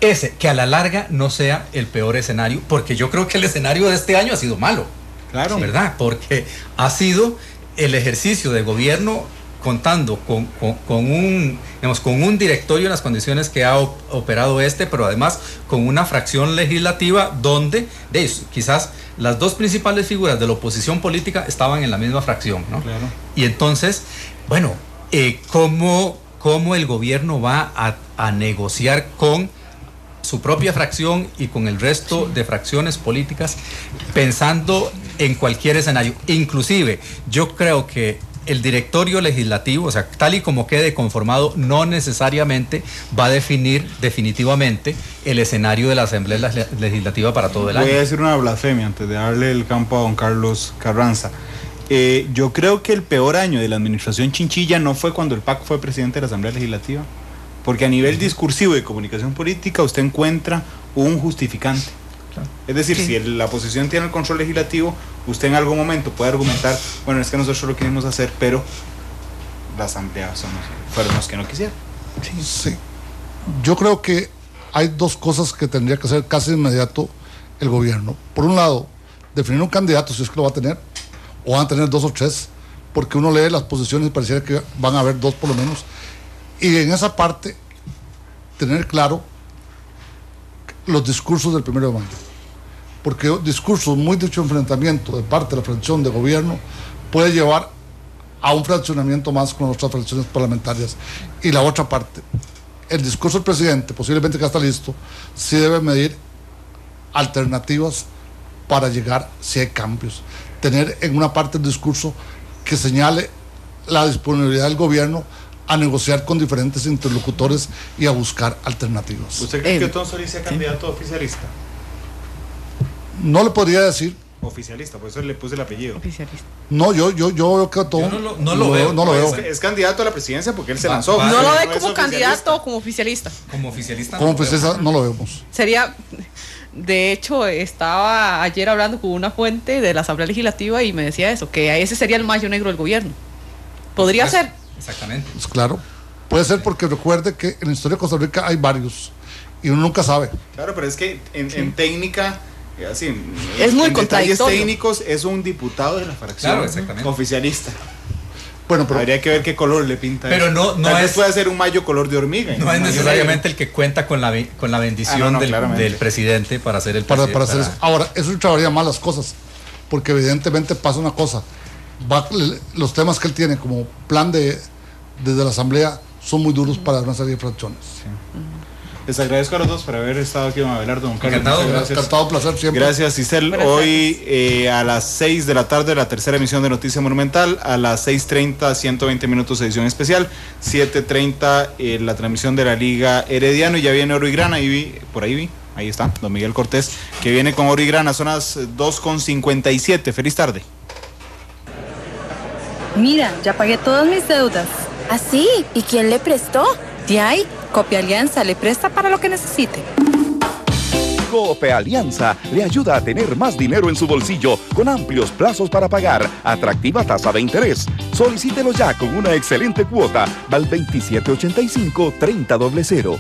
Que a la larga no sea el peor escenario, porque yo creo que el escenario de este año ha sido malo. Claro. ¿Verdad? Porque ha sido el ejercicio de gobierno contando con un directorio en las condiciones que ha operado pero además con una fracción legislativa donde quizás las dos principales figuras de la oposición política estaban en la misma fracción, ¿no? Claro. Y entonces, bueno, ¿cómo el gobierno va a negociar con su propia fracción y con el resto de fracciones políticas pensando en cualquier escenario? Inclusive, yo creo que el directorio legislativo, o sea, tal y como quede conformado, no necesariamente va a definir definitivamente el escenario de la Asamblea Legislativa para todo el año. Voy a decir una blasfemia antes de darle el campo a don Carlos Carranza. Yo creo que el peor año de la administración Chinchilla no fue cuando el PAC fue presidente de la Asamblea Legislativa, porque a nivel discursivo y de comunicación política usted encuentra un justificante. Es decir, sí. Si la oposición tiene el control legislativo, usted en algún momento puede argumentar, bueno, es que nosotros lo queremos hacer, pero la asamblea fueron los que no quisieron. Sí. Yo creo que hay dos cosas que tendría que hacer casi de inmediato el gobierno. Por un lado, definir un candidato, si es que lo va a tener, o van a tener dos o tres, porque uno lee las posiciones y pareciera que van a haber dos por lo menos. Y en esa parte, tener claro los discursos del 1 de mayo. Porque discursos muy de hecho enfrentamiento de parte de la fracción de gobierno puede llevar a un fraccionamiento más con otras fracciones parlamentarias. Y la otra parte, el discurso del presidente, posiblemente que está listo, sí debe medir alternativas para llegar si hay cambios. Tener en una parte del discurso que señale la disponibilidad del gobierno a negociar con diferentes interlocutores y a buscar alternativas. ¿Usted cree que Otón Solís sea candidato oficialista? No le podría decir. Oficialista, por eso le puse el apellido. Oficialista. No, yo veo que Otón no lo veo. No lo veo. Es candidato a la presidencia porque él se lanzó. No lo ve como candidato o como oficialista. Como oficialista. Como oficialista no lo vemos. Sería, de hecho, estaba ayer hablando con una fuente de la Asamblea Legislativa y me decía eso, que ese sería el mayo negro del gobierno. Podría ser. Exactamente. Pues claro. Puede ser porque recuerde que en la historia de Costa Rica hay varios y uno nunca sabe. Claro, pero es que en técnica, así, es muy en detalles contradictorio. técnicos, es un diputado de la fracción oficialista. Bueno, pero habría que ver qué color le pinta. Pero eso. no Tal vez es, puede ser un mayo color de hormiga. No es necesariamente el que cuenta con la bendición del presidente para ser el presidente. Para hacer eso. Ahora, eso trabaría mal las cosas, porque evidentemente pasa una cosa. Los temas que él tiene como plan desde la Asamblea son muy duros para una serie de fracciones. Sí. Les agradezco a los dos por haber estado aquí, don Abelardo, don Carlos. Encantado, placer siempre. Gracias, Cisel. Hoy a las 6 de la tarde, la tercera emisión de Noticia Monumental. A las 6:30, 120 minutos edición especial. 7:30, la transmisión de la Liga Herediano. Y ya viene Oro y Grana. Ahí está, don Miguel Cortés, que viene con Oro y Grana. Son las 2:57. Feliz tarde. Mira, ya pagué todas mis deudas. ¿Ah, sí? ¿Y quién le prestó? De ahí, Copia Alianza le presta para lo que necesite. Cope Alianza le ayuda a tener más dinero en su bolsillo con amplios plazos para pagar, atractiva tasa de interés. Solicítelo ya con una excelente cuota al 2785-3000.